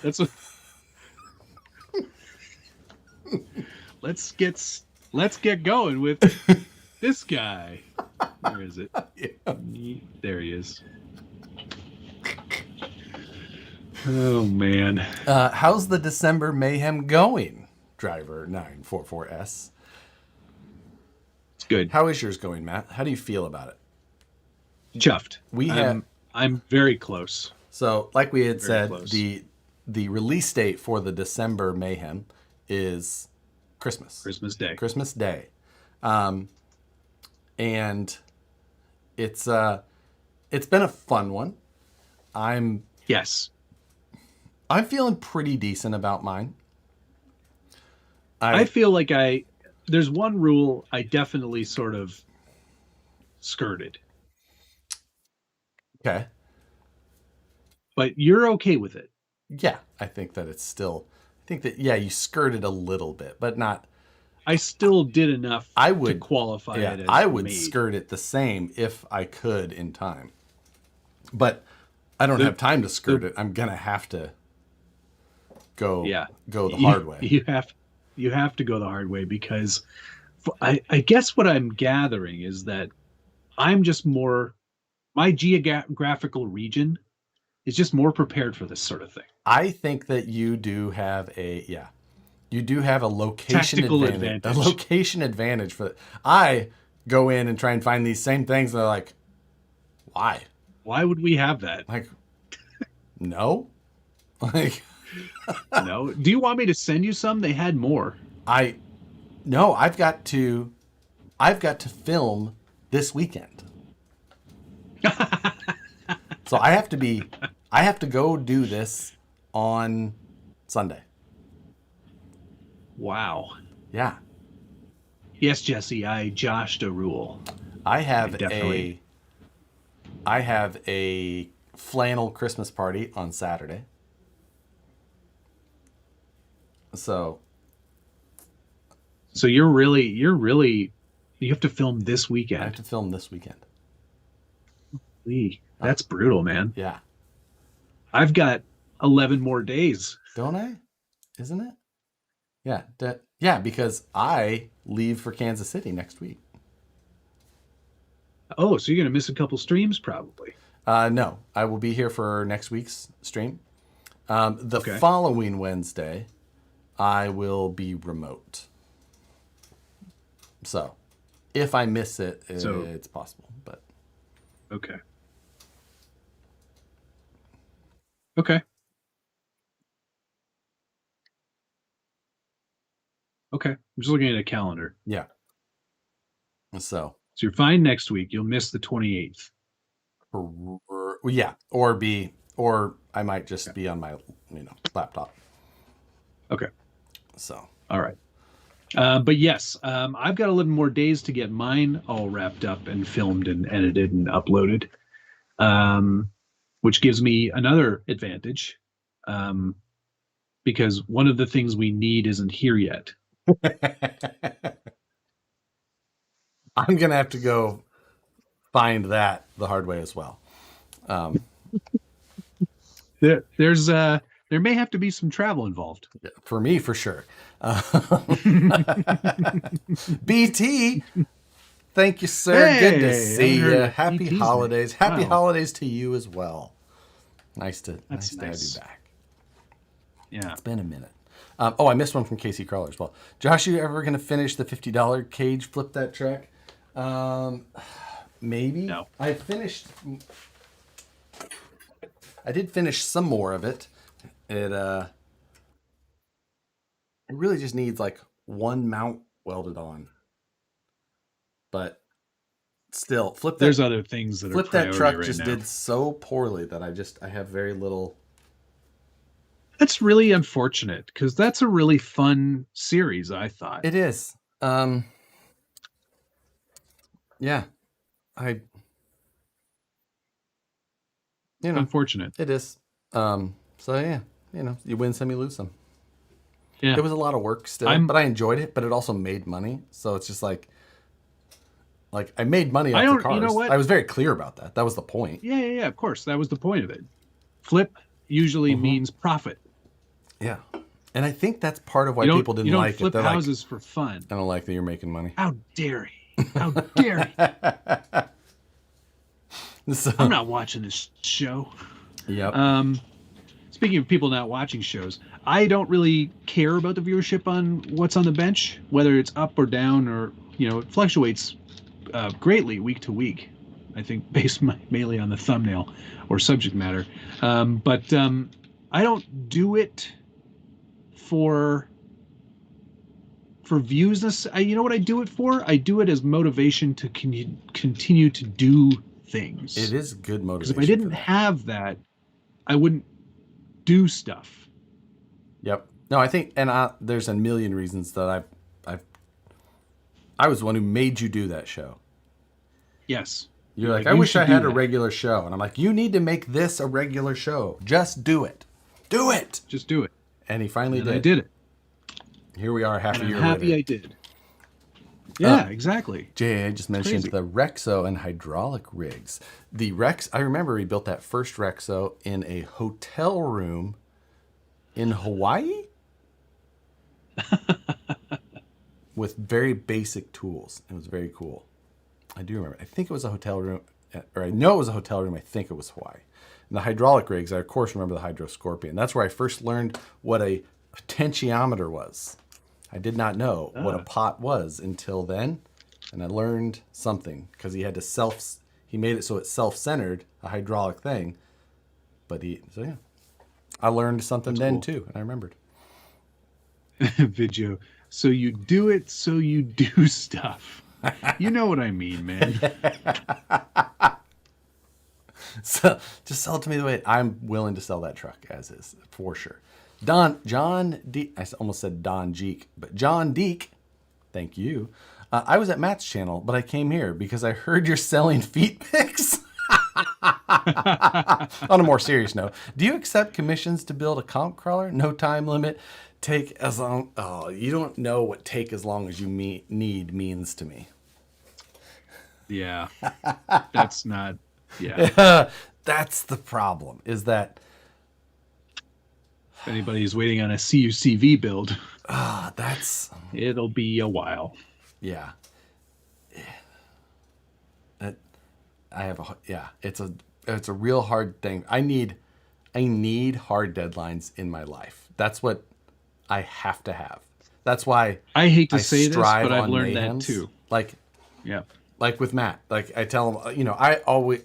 That's what. Let's get going with this guy. Where is it? Yeah. There he is. Oh man. How's the December Mayhem going, driver 944S? It's good. How is yours going, Matt? How do you feel about it? Chuffed. I'm very close. So, like we had Very said, close. the release date for the December Mayhem is Christmas. Christmas Day. Christmas Day. And it's been a fun one. I'm feeling pretty decent about mine. I feel like there's one rule I definitely sort of skirted. Okay. But you're okay with it. Yeah, I think that you skirted a little bit, but not. I still did enough to qualify it as I would me. skirt it the same if I could in time. But I don't have time to skirt it. I'm going to have to go the hard way. You have to go the hard way because I guess what I'm gathering is that I'm just more, my geographical region is just more prepared for this sort of thing. I think that you do have a location advantage. A location advantage for I go in and try and find these same things and they're like, why? Why would we have that? Like, no. Like, no. Do you want me to send you some? They had more. No, I've got to film this weekend. So I have to go do this on Sunday. Wow. Yeah. Yes, Jesse, I joshed a rule. I have a flannel Christmas party on Saturday. So you have to film this weekend. I have to film this weekend. That's brutal, man. Yeah. I've got 11 more days. Don't I? Isn't it? Yeah. Yeah, because I leave for Kansas City next week. Oh, so you're gonna miss a couple streams probably. No, I will be here for next week's stream. The Okay. following Wednesday, I will be remote. So, if I miss it, So it's possible. But okay. Okay. Okay. I'm just looking at a calendar. yeah. So, So you're fine next week. You'll miss the 28th. yeah, or I might just be on my laptop. Okay. So, All right. But yes, I've got 11 more days to get mine all wrapped up and filmed and edited and uploaded, which gives me another advantage, um, because one of the things we need isn't here yet. I'm gonna have to go find that the hard way as well. There may have to be some travel involved. For me, for sure. BT, thank you, sir. Hey, Good to see you. Happy BT's holidays. name. Happy Wow. holidays to you as well. Nice to That's have nice. you back. Yeah. It's been a minute. I missed one from Casey Crawler as well. Josh, you ever gonna finish the $50 cage flip that truck? Maybe. No. I did finish some more of it. It really just needs like one mount welded on. But still, There's other things that are flip that priority truck right just now. did so poorly that I have very little. That's really unfortunate because that's a really fun series, I thought. It is. Yeah. I Unfortunate. it is. So yeah, you win some, you lose some. Yeah. It was a lot of work still, but I enjoyed it. But it also made money, so it's just like I made money off the cars. You know what? I was very clear about that. That was the point. Yeah. Of course, that was the point of it. Flip usually means profit. Yeah, and I think that's part of why You people didn't like flip it. They're houses for fun. I don't like that you're making money. How dare he? How dare he? So, I'm not watching this show. Yep. Speaking of people not watching shows, I don't really care about the viewership on what's on the bench, whether it's up or down, or it fluctuates greatly week to week. I think based mainly on the thumbnail or subject matter. But I don't do it for views. You know what I do it for? I do it as motivation to continue to do things. It is good motivation. Because if I didn't have that, I wouldn't do stuff. Yep. No, I think, and there's a million reasons that I was the one who made you do that show. Yes. You're like, I wish I had a regular show. And I'm like, you need to make this a regular show. Just do it. Do it. Just do it. And he finally did. I did it. Here we are, half a year later. I'm happy I did. Yeah, exactly. Jay, I just mentioned the Rexo and hydraulic rigs. The I remember he built that first Rexo in a hotel room in Hawaii with very basic tools. It was very cool. I do remember. I think it was a hotel room, or I know it was a hotel room. I think it was Hawaii. And the hydraulic rigs, I of course remember the Hydro Scorpion. That's where I first learned what a potentiometer was. I did not know what a pot was until then, and I learned something because he made it so it's self-centered, a hydraulic thing. But I learned something then too, and I remembered. Video. So you do it, so you do stuff. You know what I mean, man. So just sell it to me the way I'm willing to sell that truck as is, for sure. John D. I almost said Don Jeek, but John Deek. Thank you. I was at Matt's channel, but I came here because I heard you're selling feet pics. On a more serious note, do you accept commissions to build a comp crawler? No time limit. Take as long. Oh, you don't know what take as long as you need means to me. Yeah. That's not. Yeah. That's the problem. Is that if anybody's waiting on a CUCV build. That's It'll be a while. yeah. That I have it's a real hard thing. I need hard deadlines in my life. That's what I have to have. That's why I hate to I say this, strive but I've on learned that mayhems. too. Like Yeah. with Matt. Like I tell him, I always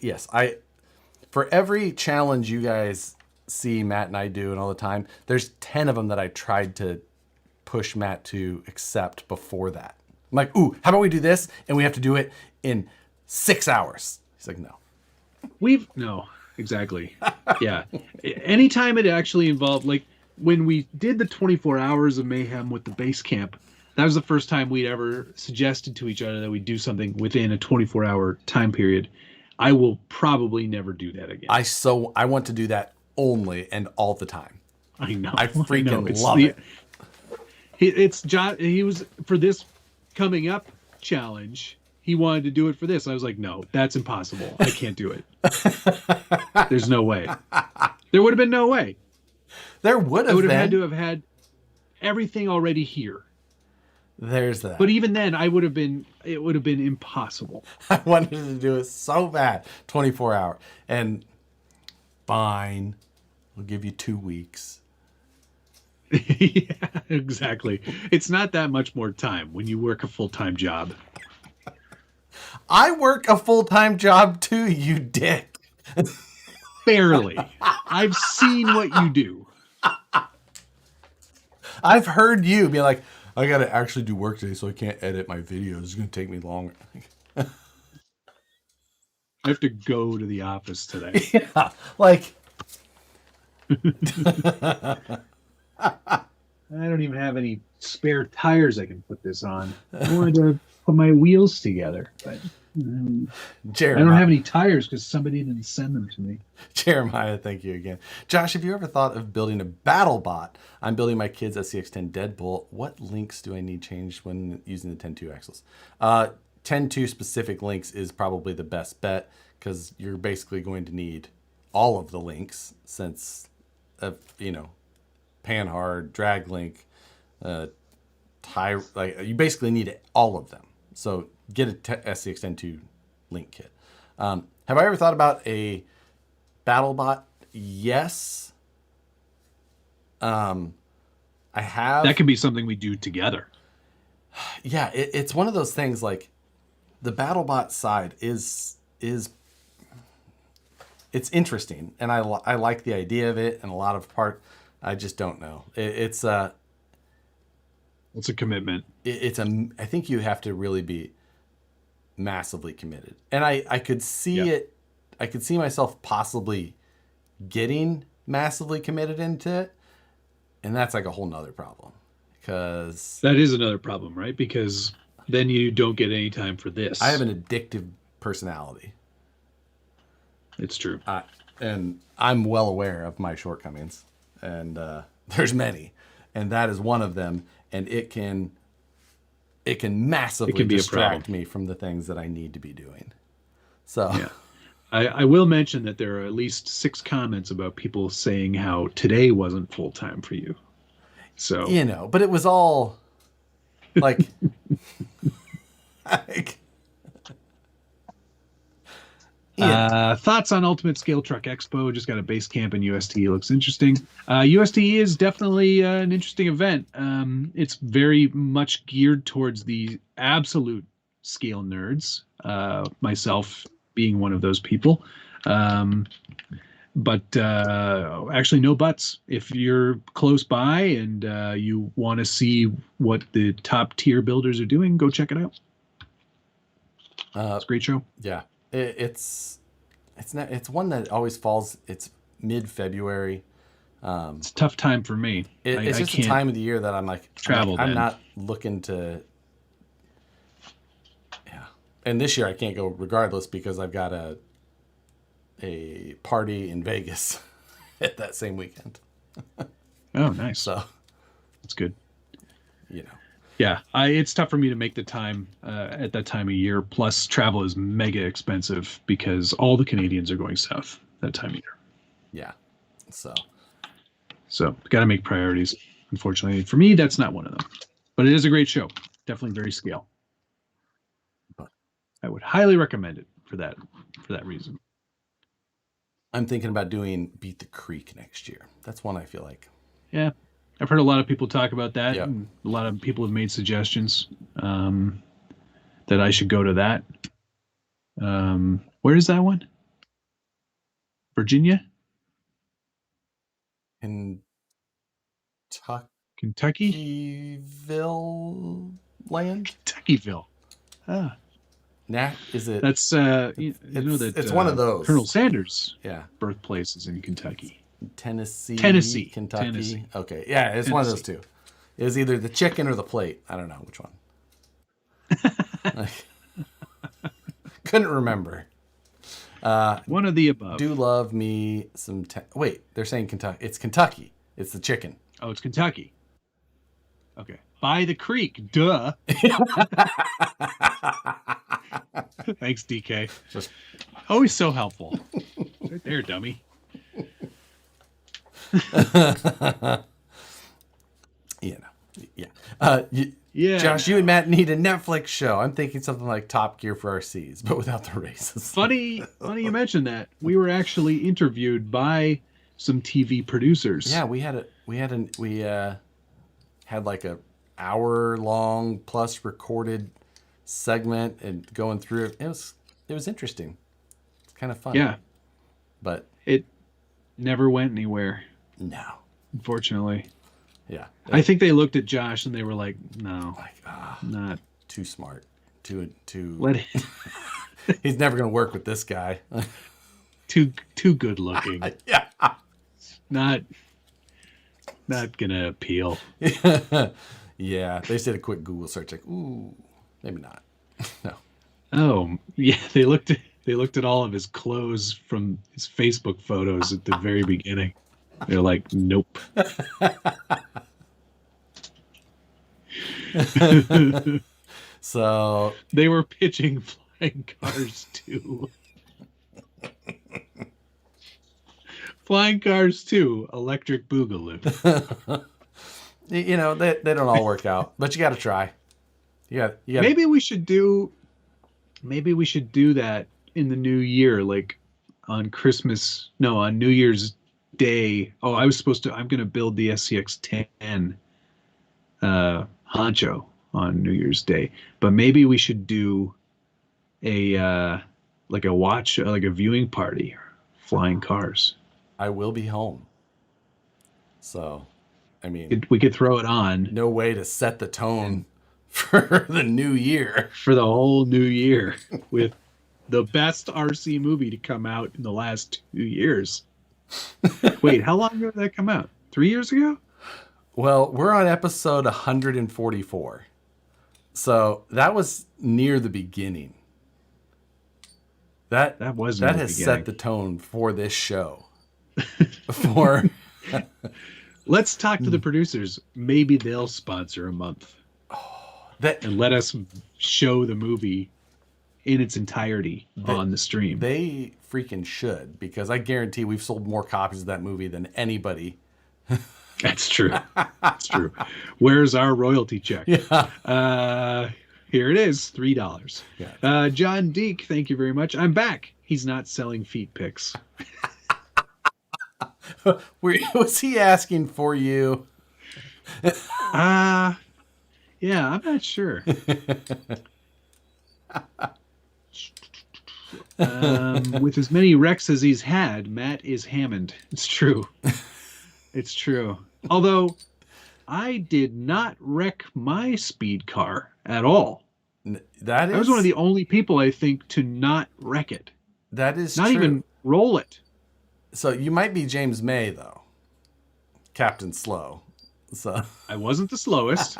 for every challenge you guys see Matt and I do and all the time, there's 10 of them that I tried to push Matt to accept before that. I'm like, ooh, how about we do this? And we have to do it in 6 hours. He's like, no. No, exactly. Yeah. Anytime it actually involved, like when we did the 24 hours of mayhem with the base camp, that was the first time we'd ever suggested to each other that we do something within a 24-hour time period. I will probably never do that again. I want to do that only and all the time. I know. I freaking love it. It's John. He was for this coming up challenge. He wanted to do it for this. I was like, no, that's impossible. I can't do it. There's no way. There would have been no way. There would have I would been. have had to have had everything already here. There's that. But even then, it would have been impossible. I wanted to do it so bad. 24 hour. And fine. We'll give you 2 weeks. Yeah, exactly. It's not that much more time when you work a full-time job. I work a full-time job too, you dick. Barely. I've seen what you do. I've heard you be like, I got to actually do work today, so I can't edit my videos. It's going to take me longer. I have to go to the office today. Yeah, like... I don't even have any spare tires I can put this on. I wanted to put my wheels together, but I don't have any tires because somebody didn't send them to me. Jeremiah, thank you again. Josh, have you ever thought of building a battle bot? I'm building my kids SCX10 Deadbolt. What links do I need changed when using the 10.2 axles? 10.2 specific links is probably the best bet because you're basically going to need all of the links since, panhard, drag link, you basically need all of them. So get a SCX10.2 link kit. Have I ever thought about a battle bot? Yes. I have. That could be something we do together. Yeah, it's one of those things like the battle bot side is it's interesting, and I like the idea of it, and a lot of I just don't know. It's a commitment. I think you have to really be massively committed, and I could see it. I could see myself possibly getting massively committed into it, and that's like a whole nother problem. Because that is another problem, right? Because then you don't get any time for this. I have an addictive personality. It's true. And I'm well aware of my shortcomings. And there's many. And that is one of them. And it can massively distract me from the things that I need to be doing. So yeah. I will mention that there are at least 6 comments about people saying how today wasn't full time for you. So but it was all like, thoughts on Ultimate Scale Truck Expo? Just got a base camp in UST. Looks interesting. UST is definitely an interesting event. It's very much geared towards the absolute scale nerds. Myself being one of those people. But actually no buts. If you're close by and you want to see what the top tier builders are doing, go check it out. It's a great show. Yeah, it's one that always falls. It's mid-February. It's a tough time for me. It's just a time of the year that I'm like travel. I'm not looking to. Yeah, and this year I can't go regardless because I've got a party in Vegas at that same weekend. Oh, nice. So that's good. Yeah, it's tough for me to make the time at that time of year. Plus, travel is mega expensive because all the Canadians are going south that time of year. Yeah, so got to make priorities. unfortunately for me, that's not one of them. But it is a great show. Definitely very scale. I would highly recommend it for that reason. I'm thinking about doing Beat the Creek next year. That's one I feel like. Yeah, I've heard a lot of people talk about that. Yep. And a lot of people have made suggestions that I should go to that. Where is that one? Virginia? Kentucky? Kentuckyville land? Kentuckyville. Ah. Is it? That's it's one of those. Colonel Sanders' Yeah. birthplace is in Kentucky. Tennessee. Kentucky. Okay. Yeah, it's one of those two. It was either the chicken or the plate. I don't know which one. Couldn't remember. One of the above. Do love me some... Wait, they're saying Kentucky. It's Kentucky. It's the chicken. Oh, it's Kentucky. Okay. By the creek. Duh. Thanks, DK. Always so helpful. Right there, dummy. Yeah. Josh, you and Matt need a Netflix show. I'm thinking something like Top Gear for RCs, but without the races. Funny you mentioned that. We were actually interviewed by some TV producers. Yeah, we had like a hour-long plus recorded segment and going through it. It was interesting. It's kind of fun. Yeah. But it never went anywhere. No. Unfortunately. Yeah. I think they looked at Josh and they were like, no. Not too smart. Too let it. He's never gonna work with this guy. too good looking. Yeah. Not gonna appeal. Yeah. They just did a quick Google search, like, ooh, maybe not. No. Oh, yeah, they looked at all of his clothes from his Facebook photos at the very beginning. They're like, nope. So they were pitching Flying Cars 2. Flying Cars 2, Electric Boogaloo. They don't all work out, but you got to try. Yeah. Maybe we should do that in the new year, like on New Year's Day. Oh, I'm going to build the SCX 10 honcho on New Year's Day, but maybe we should do a viewing party, Flying Cars. I will be home. So, I mean, we could throw it on. No way to set the tone for the new year. For the whole new year with the best RC movie to come out in the last 2 years. Wait, how long ago did that come out? 3 years ago? Well, we're on episode 144. So that was near the beginning. That has set the tone for this show. Let's talk to the producers. Maybe they'll sponsor a month. And let us show the movie in its entirety on the stream. They freaking should, because I guarantee we've sold more copies of that movie than anybody. That's true. That's true. Where's our royalty check? Yeah. Here it is, $3. Yeah. John Deek, thank you very much. I'm back. He's not selling feet pics. Was he asking for you? Yeah, I'm not sure. With as many wrecks as he's had, Matt is Hammond. It's true. It's true. Although, I did not wreck my speed car at all. I was one of the only people, I think, to not wreck it. That is not true. even roll it. So you might be James May, though. Captain Slow. So I wasn't the slowest.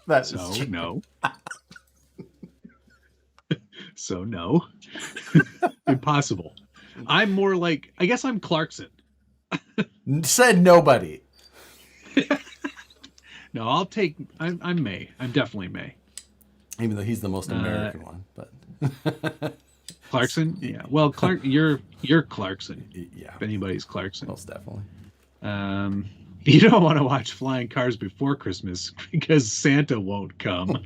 That's so no. So no. Impossible. I'm more like, I guess I'm Clarkson. Said nobody. No, I'm May. I'm definitely May. Even though he's the most American one, but Clarkson? Yeah. Well, you're Clarkson. Yeah. If anybody's Clarkson. Most definitely. You don't want to watch Flying Cars Before Christmas because Santa won't come.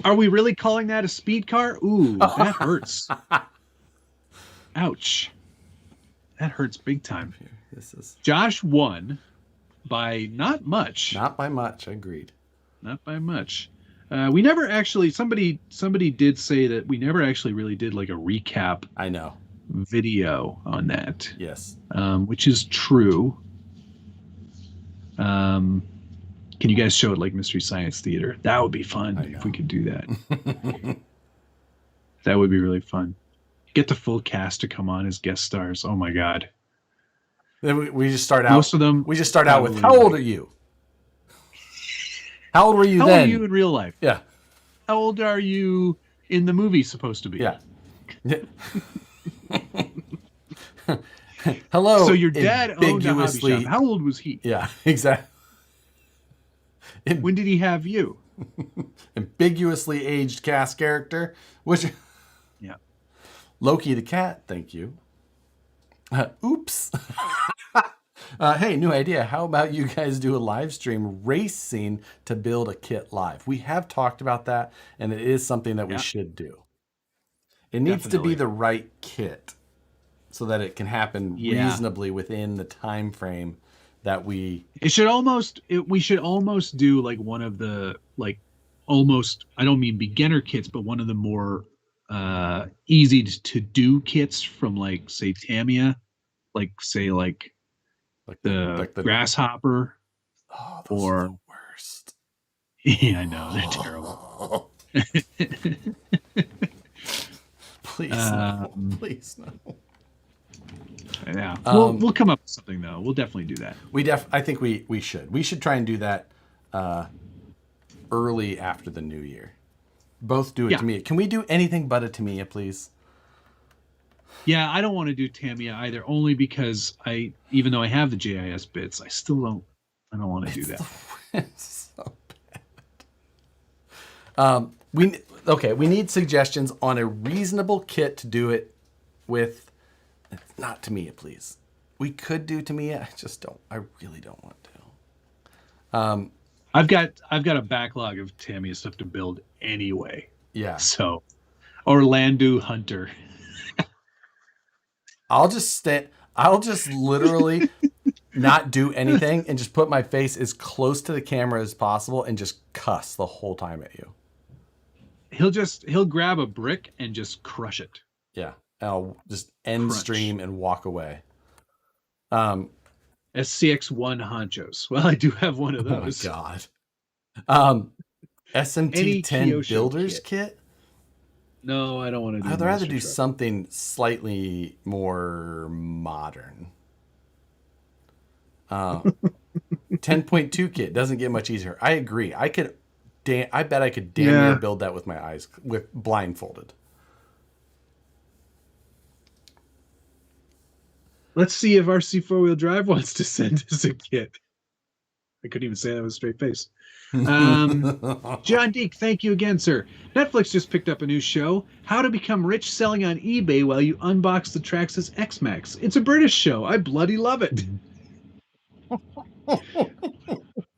Are we really calling that a speed car? Ooh, that hurts. Ouch. That hurts big time. This is Josh won by not much. not by much. Agreed. Not by much. We never actually. Somebody did say that we never actually really did like a recap I know. video on that. Yes. Which is true. Can you guys show it like Mystery Science Theater? That would be fun if we could do that. That would be really fun. Get the full cast to come on as guest stars. Oh my god. Then we just start out. Most of them. We just start out with, how old are you? How old were you How then? old are you in real life? Yeah. How old are you in the movie supposed to be? Yeah. Hello. So your dad owned a hobby shop. How old was he? Yeah, exactly. When did he have you? Ambiguously aged cast character. Which, yeah. Loki the cat, thank you. Oops. Hey, new idea. How about you guys do a live stream racing to build a kit live? We have talked about that, and it is something that we should do. It needs to be the right kit so that it can happen reasonably within the time frame that we... we should almost do like one of the, like, almost, I don't mean beginner kits, but one of the more easy to do kits from, like, say Tamiya, like the grasshopper. Oh, those are the worst. Yeah, I know, they're terrible. Please, no. Please, no. Yeah, we'll come up with something though. We'll definitely do that. I think we should. We should try and do that early after the new year. Both do a Tamiya. Can we do anything but a Tamiya, please? Yeah, I don't want to do Tamiya either, only because even though I have the JIS bits, I don't want to do that. It's so bad. We need suggestions on a reasonable kit to do it with. Not Tamiya, please. We could do Tamiya. I really don't want to. I've got a backlog of Tamiya stuff to build anyway. Yeah. So, Orlando Hunter. I'll just literally not do anything and just put my face as close to the camera as possible and just cuss the whole time at you. He'll grab a brick and just crush it. Yeah. I'll just end stream and walk away. SCX1 honchos. Well, I do have one of those. Oh my god. SMT10 builders kit? No, I don't want to do. I'd rather do something slightly more modern. 10.2 kit doesn't get much easier. I agree. I bet I could damn near build that with my eyes blindfolded. Let's see if RC 4-wheel drive wants to send us a kit. I couldn't even say that with a straight face. John Deek, thank you again, sir. Netflix just picked up a new show, How to Become Rich Selling on eBay While You Unbox the Traxxas X-Max. It's a British show. I bloody love it. I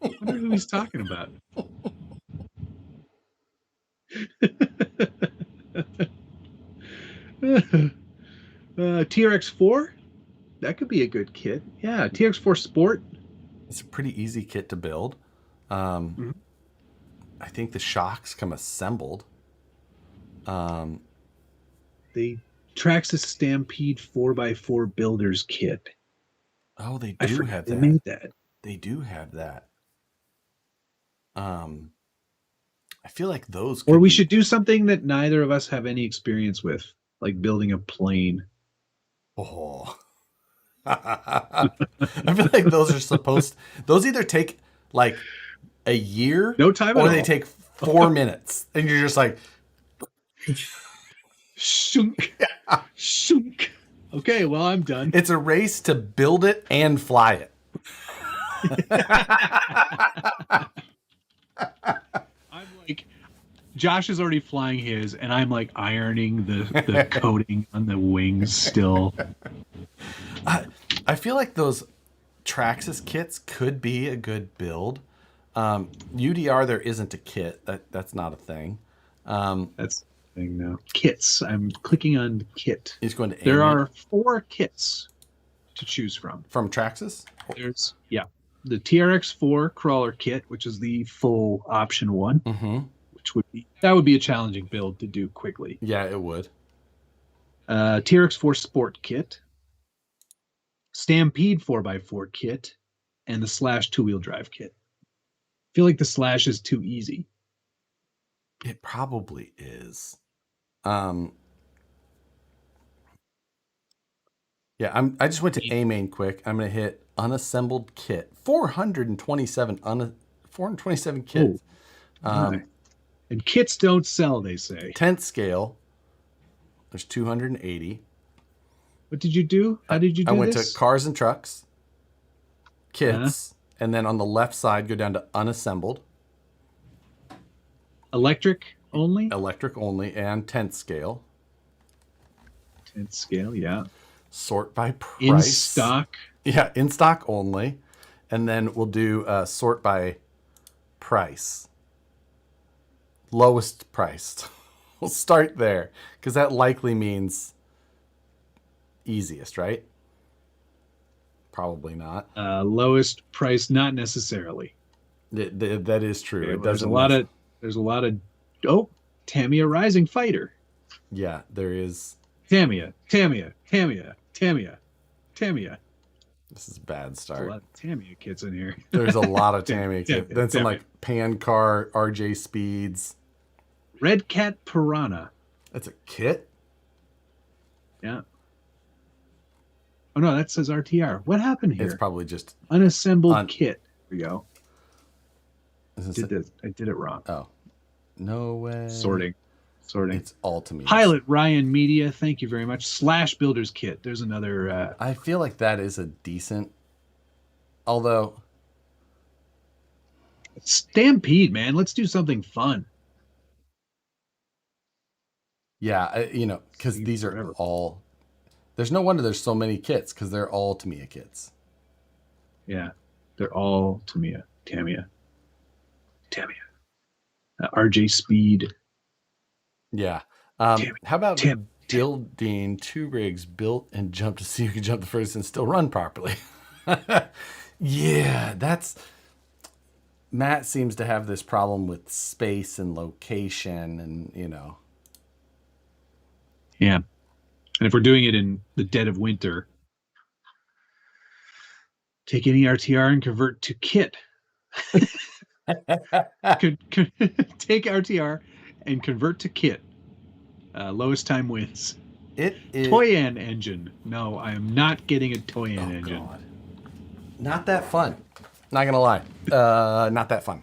wonder who he's talking about. TRX4? That could be a good kit. Yeah, TRX4 Sport. It's a pretty easy kit to build. I think the shocks come assembled. The Traxxas Stampede 4x4 Builders Kit. Oh, they do have that. They made that. They do have that. I feel like those. Or we should do something that neither of us have any experience with, like building a plane. Oh. I feel like those are supposed. Those either take like a year, no time, or they take 4 minutes, and you're just like, shunk, shunk. Okay, well, I'm done. It's a race to build it and fly it. I'm like, Josh is already flying his, and I'm like ironing the coating on the wings still. I I feel like those Traxxas kits could be a good build. UDR, there isn't a kit. That's not a thing. That's the thing now. Kits. I'm clicking on the kit. He's going to There aim are 4 kits to choose from. from Traxxas. There's the TRX4 crawler kit, which is the full option one, which would be a challenging build to do quickly. Yeah, it would. TRX4 Sport kit, Stampede 4x4 kit, and the Slash 2-wheel drive kit. I feel like the Slash is too easy. It probably is. Yeah, I just went to A main quick. I'm gonna hit unassembled kit. 427 kits. And kits don't sell, they say. 10th scale. There's 280. What did you do? How did you do this? I went to cars and trucks, kits, and then on the left side go down to unassembled. Electric only? Electric only and 10th scale. 10th scale, yeah. Sort by price. In stock. Yeah, in stock only. And then we'll do sort by price. Lowest priced. We'll start there because that likely means easiest, right? Probably not. Lowest price, not necessarily. That is true. Okay, it there's a lot of Tamiya Rising Fighter. Yeah, there is. Tamiya. This is a bad start. There's a lot of Tamiya kits in here. There's a lot of Tamiya kits. Then some like Pan Car, RJ Speeds. Red Cat Piranha. That's a kit? Yeah. Oh no, that says RTR. What happened here? It's probably just unassembled kit. Here we go. I did it wrong. Oh. No way. Sorting. It's all to me. Pilot Ryan Media, thank you very much. Slash Builders Kit. There's another. I feel like that is a decent. Although. Stampede, man. Let's do something fun. Yeah, because these are all. There's no wonder there's so many kits because they're all Tamiya kits. Yeah, they're all Tamiya. RJ Speed. Yeah. How about building 2 rigs built and jump to see who can jump the furthest and still run properly? Yeah, Matt seems to have this problem with space and location and, Yeah. And if we're doing it in the dead of winter, take any RTR and convert to kit. Take RTR and convert to kit. Lowest time wins. It is Toyan engine. No, I am not getting a Toyan engine. God. Not that fun. Not gonna lie. Not that fun.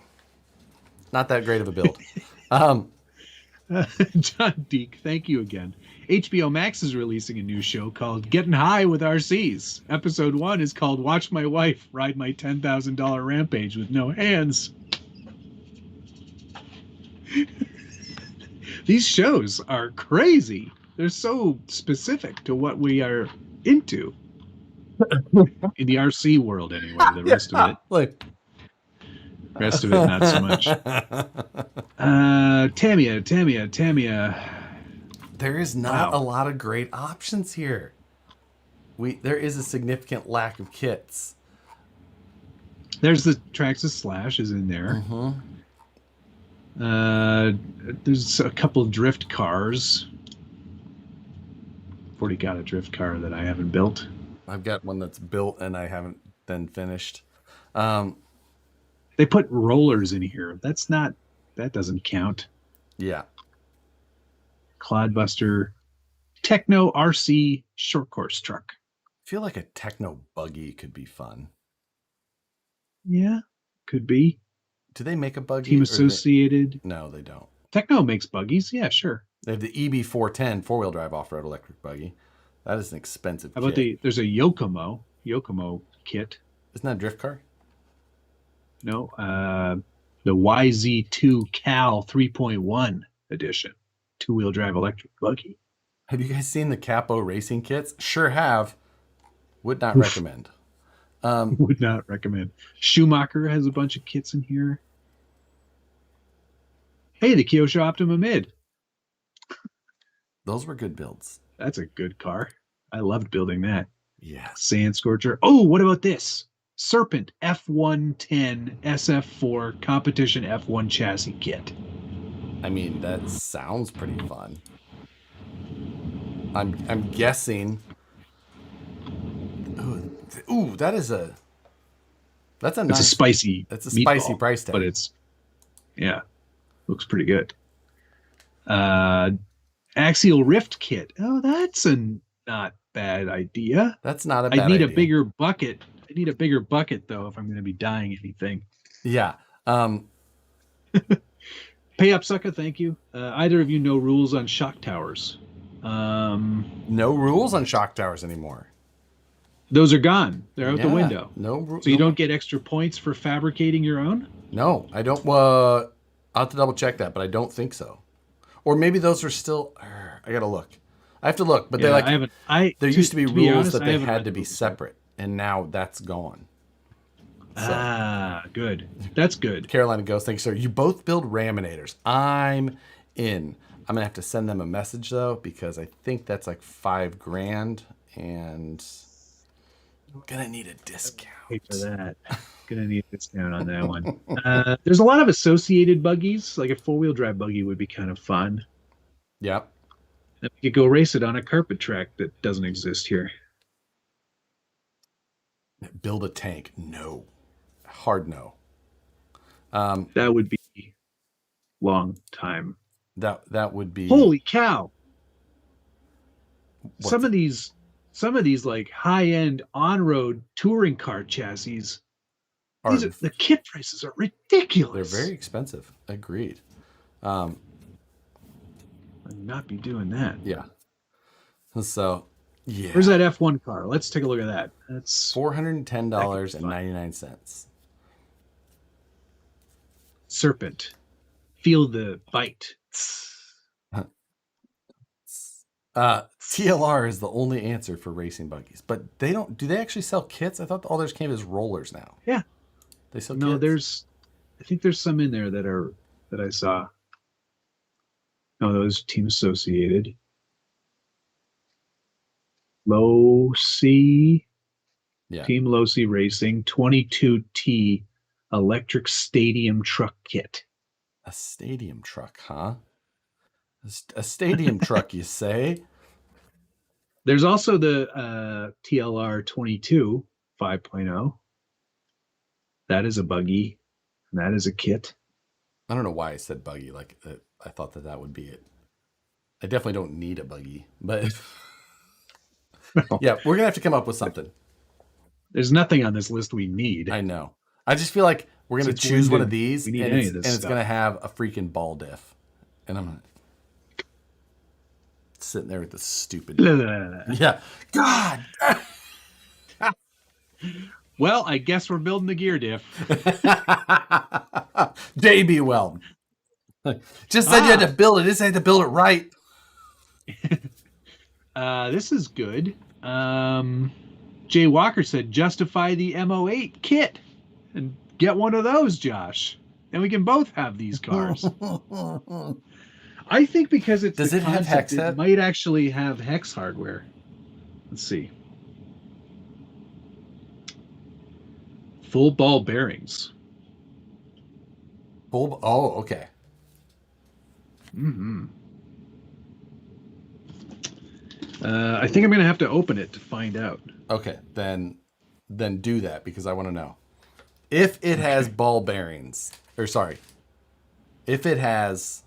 Not that great of a build. John Deek, thank you again. HBO Max is releasing a new show called Getting High with RCs. Episode 1 is called Watch My Wife Ride My $10,000 Rampage with No Hands. These shows are crazy. They're so specific to what we are into. In the RC world, anyway. The rest of it. Look. Rest of it, not so much. Tamiya. There is not a lot of great options here. There is a significant lack of kits. There's the Traxxas Slash is in there. There's a couple of drift cars. I've already got a drift car that I haven't built. I've got one that's built and I haven't then finished. They put rollers in here. That doesn't count. Yeah. Clodbuster, Techno RC short course truck. I feel like a Techno buggy could be fun. Yeah, could be. Do they make a buggy? Team Associated. No, they don't. Techno makes buggies. Yeah, sure. They have the EB410 4-wheel drive off-road electric buggy. That is an expensive How about there's a Yokomo kit. Isn't that a drift car? No, the YZ2 Cal 3.1 edition. 2-wheel drive electric buggy. Have you guys seen the Capo racing kits? Sure have. Would not Oof. recommend. Would not recommend. Schumacher has a bunch of kits in here. Hey, the Kyosho Optima Mid. Those were good builds. That's a good car. I loved building that. Yeah. Sand Scorcher. Oh, what about this? Serpent F110 SF4 Competition F1 chassis kit. I mean, that sounds pretty fun. I'm guessing. Ooh, that's a nice, spicy. That's a meatball, spicy price tag. But it's looks pretty good. Axial Rift kit. Oh, that's a not bad idea. That's not a bad idea. I need a bigger bucket. I need a bigger bucket though if I'm going to be dyeing anything. Yeah. Pay up, sucker. Thank you. Either of you know rules on shock towers? No rules on shock towers anymore. Those are gone. They're out the window. No rules. So you don't get extra points for fabricating your own? No, I don't. I'll have to double check that, but I don't think so. Or maybe those are still. I gotta look. I have to look, but they're like. There used to be rules that they had to be separate, and now that's gone. So. Good. That's good. Carolina Ghost, thanks, sir. You both build Raminators. I'm in. I'm gonna have to send them a message though, because I think that's like $5,000, and I'm gonna need a discount. Pay for that. Gonna need a discount on that one. There's a lot of associated buggies. Like a 4-wheel drive buggy would be kind of fun. Yep. And we could go race it on a carpet track that doesn't exist here. Build a tank. No. Hard no. That would be long time. That would be. Holy cow! Some of these like high-end on-road touring car chassis. The kit prices are ridiculous. They're very expensive. Agreed. I'd not be doing that. Yeah. So, yeah. Where's that F1 car? Let's take a look at that. That's $410.99. Serpent. Feel the bite. TLR is the only answer for racing buggies, but they don't. Do they actually sell kits? I thought all theirs came as rollers now. Yeah, they sell. No, kits? I think there's some in there that I saw. No, those team associated. Low C. Yeah. Team Low C Racing 22T electric stadium truck kit. A stadium truck, huh? A stadium truck, you say? There's also the TLR 22 5.0. That is a buggy. And that is a kit. I don't know why I said buggy. Like I thought that would be it. I definitely don't need a buggy, but yeah, we're gonna have to come up with something. There's nothing on this list we need. I know. I just feel like we're gonna choose one of these, and it's gonna have a freaking ball diff, and I'm sitting there with this stupid. Yeah. God. Well, I guess we're building the gear diff. JB Weld. Just said you had to build it. Just had to build it right. This is good. Jay Walker said, justify the MO8 kit and get one of those, Josh. And we can both have these cars. I think because it's Does it have hex head? It might actually have hex hardware. Let's see. Full ball bearings. Oh, okay. Mm-hmm. I think I'm going to have to open it to find out. Okay, then do that because I want to know. If it has ball bearings, if it has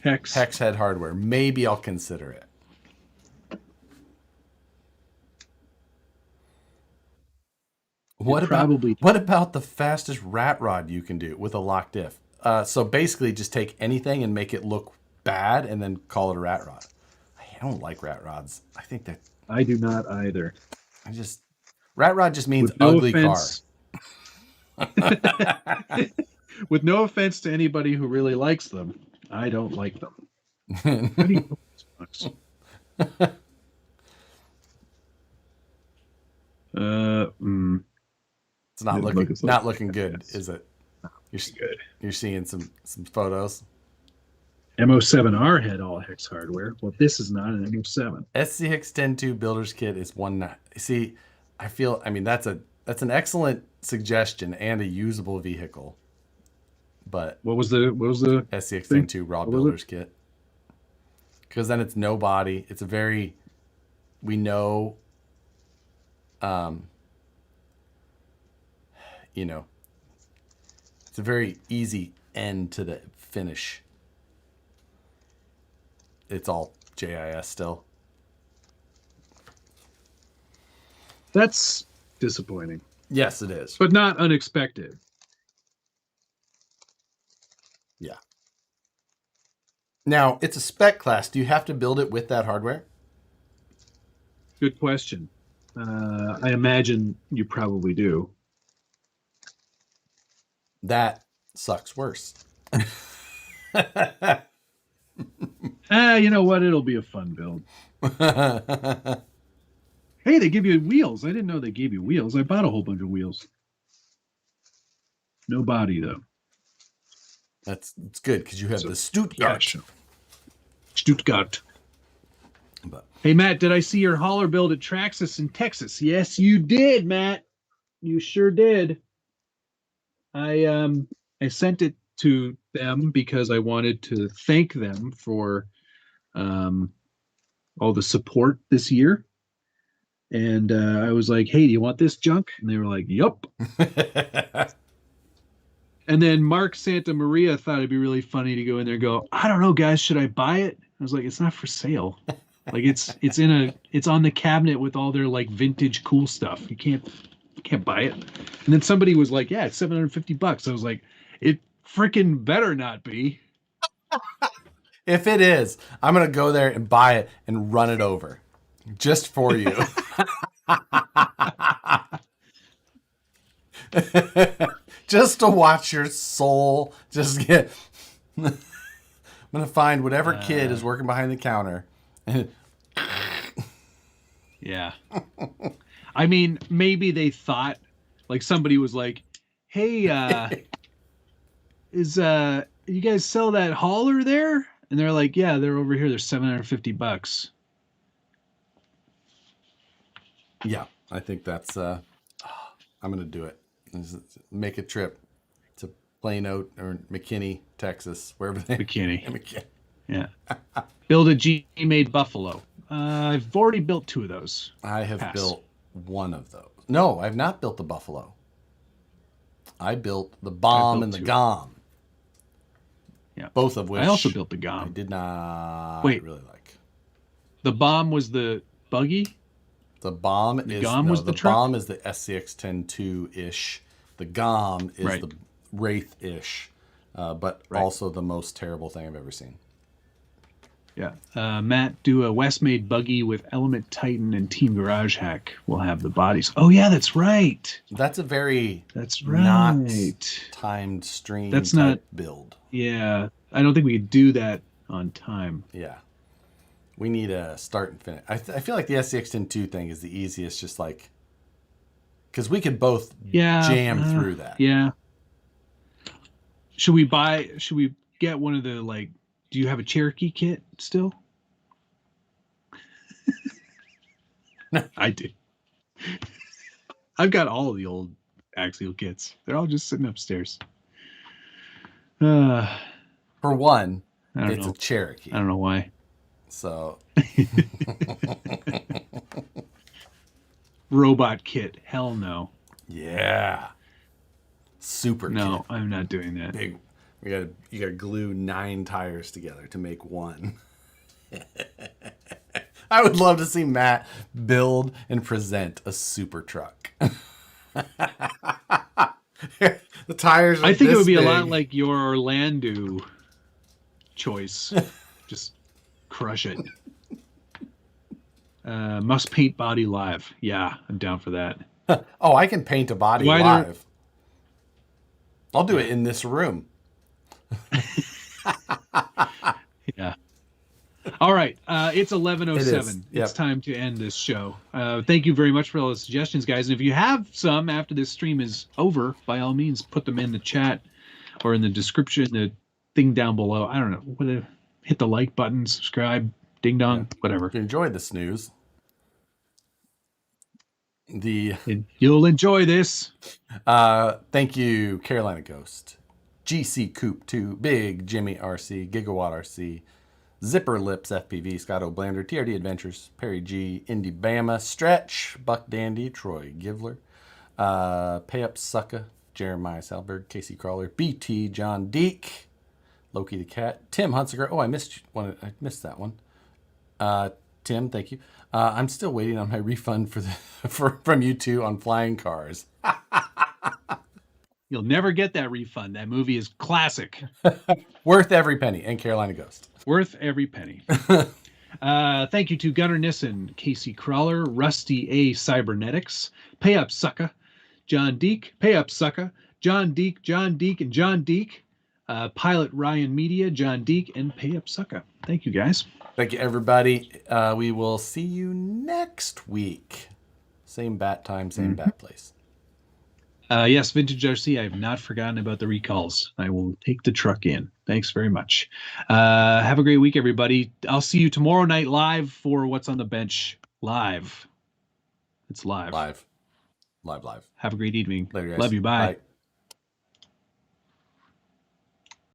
hex head hardware, maybe I'll consider it. What about the fastest rat rod you can do with a locked diff? So basically just take anything and make it look bad and then call it a rat rod. I don't like rat rods. I think that I do not either. Rat rod just means ugly car. With no offense to anybody who really likes them, I don't like them. It's not looking good, is it? Good. You're seeing some photos. M07R had all hex hardware. Well, this is not an M07. SCX-102 Builder's Kit is one. See, I mean, that's an excellent suggestion and a usable vehicle. But what was the SCX-102 Raw Builder's Kit? Because then it's no body. It's a very, we know, you know, it's a very easy end to the finish. It's all JIS still. That's disappointing. Yes, it is. But not unexpected. Yeah. Now, it's a spec class. Do you have to build it with that hardware? Good question. I imagine you probably do. That sucks worse. You know what? It'll be a fun build. Hey, they give you wheels. I didn't know they gave you wheels. I bought a whole bunch of wheels. No body, though. It's good because you have the Stuttgart. Stuttgart. But hey, Matt, did I see your hauler build at Traxxas in Texas? Yes, you did, Matt. You sure did. I sent it to them because I wanted to thank them for all the support this year. And I was like, hey, do you want this junk? And they were like, yup. And then Mark Santa Maria thought it'd be really funny to go in there and go, I don't know, guys, should I buy it? I was like, it's not for sale. Like it's on the cabinet with all their like vintage cool stuff. You can't buy it. And then somebody was like, yeah, it's $750. I was like, it freaking better not be. If it is, I'm going to go there and buy it and run it over just for you. Just to watch your soul just get. I'm going to find whatever kid is working behind the counter. Yeah. I mean, maybe they thought, like somebody was like, hey, you guys sell that hauler there? And they're like, yeah, they're over here. They're $750. Yeah, I think that's, I'm going to do it. Make a trip to Plano or McKinney, Texas, wherever they McKinney. Yeah. Build a G-made Buffalo. I've already built 2 of those. I have built 1 of those. No, I've not built the Buffalo. I built the Bomb and the 2. Gom. Yeah. Both of which I also built the Gom. I did not really like. The Bomb was the buggy? The Bomb is the Bomb is the SCX-102-ish. The Gom is the Wraith-ish. But also the most terrible thing I've ever seen. Yeah. Matt, do a Westmade buggy with Element Titan and Team Garage Hack. We'll have the bodies. Oh, yeah, that's right. That's a very not timed stream that's not build. Yeah. I don't think we could do that on time. Yeah. We need a start and finish. I feel like the SCX-102 thing is the easiest, just like, because we could both jam through that. Yeah. Should we get one of the, like, do you have a Cherokee kit still? I do. I've got all of the old Axial kits. They're all just sitting upstairs. For one, it's a Cherokee. I don't know why. So. Robot kit. Hell no. Yeah. Super kit. No, I'm not doing that. Big. You gotta glue 9 tires together to make one. I would love to see Matt build and present a super truck. The tires are I think it would be big. a lot like your Orlando choice. Just crush it. Must paint body live. Yeah, I'm down for that. Oh, I can paint a body live. I'll do it in this room. Yeah. All right. It's 11:07. It is. Yep. It's time to end this show. Thank you very much for all the suggestions, guys. And if you have some after this stream is over, by all means, put them in the chat or in the description, the thing down below. I don't know. Hit the like button, subscribe, ding dong, whatever. If you enjoyed the snooze, you'll enjoy this. Thank you, Carolina Ghost, GC Coop 2, Big Jimmy RC, Gigawatt RC, Zipper Lips FPV, Scott O'Blander, TRD Adventures, Perry G, Indy Bama, Stretch, Buck Dandy, Troy Givler, Pay Up Sucka, Jeremiah Salberg, Casey Crawler, BT, John Deek, Loki the Cat, Tim Hunsaker. Oh, I missed that one. Tim, thank you. I'm still waiting on my refund from you two on flying cars. You'll never get that refund. That movie is classic. Worth every penny. And Carolina Ghost. Worth every penny. Thank you to Gunnar Nissen, Casey Crawler, Rusty A. Cybernetics, Pay Up Sucka, John Deek, Pay Up Sucka, John Deek, and John Deek, Pilot Ryan Media, John Deek, and Pay Up Sucka. Thank you, guys. Thank you, everybody. We will see you next week. Same bat time, same bat place. Yes, Vintage RC, I have not forgotten about the recalls. I will take the truck in. Thanks very much. Have a great week, everybody. I'll see you tomorrow night live for What's on the Bench live. It's live. Live. Have a great evening. Later, guys. Love you. Bye. Bye.